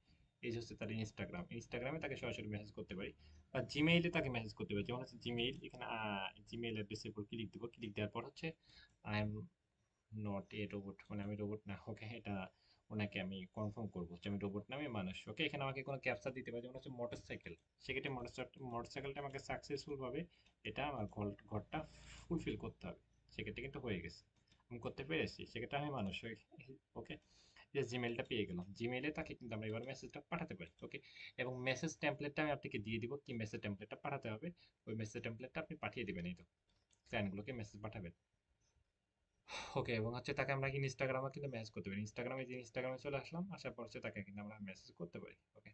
এই যে হচ্ছে তার ইনস্টাগ্রাম, ইনস্টাগ্রামে তাকে সরাসরি মেসেজ করতে পারি, বা জিমেইলে তাকে মেসেজ করতে পারি। যেমন হচ্ছে জিমেইল, এখানে জিমেইল অ্যাড্রেসের উপর ক্লিক দেবো, ক্লিক দেওয়ার পর হচ্ছে I am not a robot, মানে আমি রোবট না। ওকে, এটা ওনাকে আমি কনফার্ম করবো যে আমি রোবট নামে মানুষ। ওকে, এখানে আমাকে কোনো ক্যাপচা দিতে পারে, যেমন হচ্ছে মোটরসাইকেল। সেক্ষেত্রে মোটরসাইকেলটা আমাকে সাকসেসফুল ভাবে এটা আমার ঘরটা ফুলফিল করতে হবে। সেক্ষেত্রে কিন্তু হয়ে গেছে, আমি করতে পেরেছি, সেক্ষেত্রে আমি মানুষ। ওকে, যে জিমেলটা পেয়ে গেলাম, জিমেইলে তাকে কিন্তু আমরা এবার মেসেজটা পাঠাতে পারি। ওকে, এবং মেসেজ টেমপ্লেটটা আমি আপনাকে দিয়ে দিব, কি মেসেজ টেমপ্লেটটা পাঠাতে হবে। ওই মেসেজ টেমপ্লেটটা আপনি পাঠিয়ে দিবেন, এই তো ক্লায়েন্টগুলোকে মেসেজ পাঠাবেন। ওকে, এবং হচ্ছে তাকে আমরা ইনস্টাগ্রামে কিন্তু মেসেজ করতে পারি। ইনস্টাগ্রামে চলে আসলাম, আসার পর হচ্ছে তাকে কিন্তু আমরা মেসেজ করতে পারি। ওকে,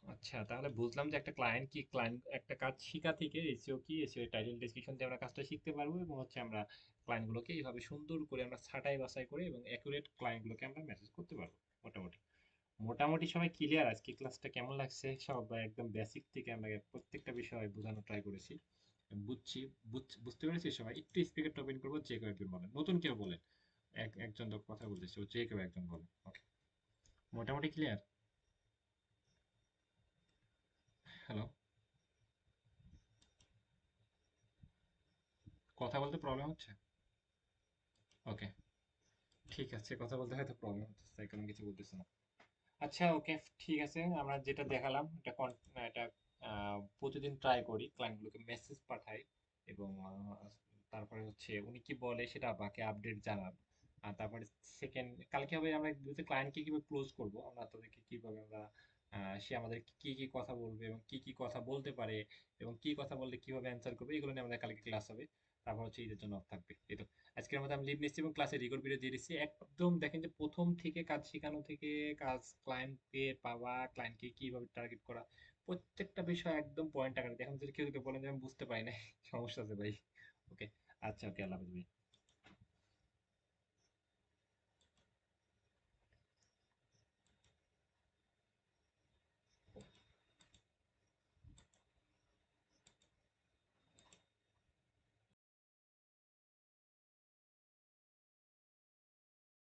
আচ্ছা, তাহলে বুঝলাম যে একটা ক্লায়েন্ট কি, ক্লায়েন্ট একটা কাজ শিখা থেকে এসইও কি, এসইও টাইটেল ডেসক্রিপশন দিয়ে আমরা কাজটা শিখতে পারবো, এবং হচ্ছে আমরা ক্লায়েন্ট গুলোকে এইভাবে সুন্দর করে আমরা ছাঁটাই বাছাই করে এবং অ্যাকুরেট ক্লায়েন্ট গুলোকে আমরা মেসেজ করতে পারবো। মোটামুটি মোটামুটি সবাই ক্লিয়ার? আজকে ক্লাসটা কেমন লাগছে? সবাই একদম বেসিক থেকে আমরা প্রত্যেকটা বিষয় বোঝানোর ট্রাই করেছি। বুঝছি, বুঝতে পেরেছি সবাই? একটু স্পিকারটা ওপেন করবো, যে কেউ একজন বলেন, নতুন কেউ বলেন। একজন তো কথা বলতেছে, ও যে কেউ একজন বলেন। ওকে, মোটামুটি ক্লিয়ার? হ্যালো? কথা বলতে প্রবলেম হচ্ছে? ওকে, ঠিক আছে, কথা বলতে হয়তো প্রবলেম হচ্ছে, তাই কারণ কিছু বলতেছে না। আচ্ছা, ওকে, ঠিক আছে। আমরা যেটা দেখালাম এটা এটা প্রতিদিন ট্রাই করি, ক্লায়েন্টগুলোকে মেসেজ পাঠাই, এবং তারপরে হচ্ছে উনি কি বলে সেটা বাকি আপডেট জানান। আর তারপরে সেকেন্ড কালকে হবে, আমরা ক্লায়েন্টকে কিভাবে ক্লোজ করব, আমরা তাদেরকে কিভাবে আমরা সে আমাদের কি কি কথা বলবে এবং কি কি কথা বলতে পারে এবং কি কথা বললে কিভাবে অ্যান্সার করবে, এগুলো নিয়ে আমাদের কালকে ক্লাস হবে। তারপর হচ্ছে ঈদের জন্য অফ থাকবে, এই তো। আজকের মতো আমি লিভ নিচ্ছি এবং ক্লাসে রেকর্ড ভিডিও দিয়ে দিচ্ছি। একদম দেখেন যে প্রথম থেকে কাজ শেখানো থেকে কাজ, ক্লায়েন্টকে পাওয়া, ক্লায়েন্টকে কিভাবে টার্গেট করা, প্রত্যেকটা বিষয় একদম পয়েন্ট আকারে দেখেন। যদি কেউ যদি বলেন যে আমি বুঝতে পারি না, সমস্যা আছে ভাই। ওকে, আচ্ছা, ওকে, আল্লাহ হাফেজ ভাই।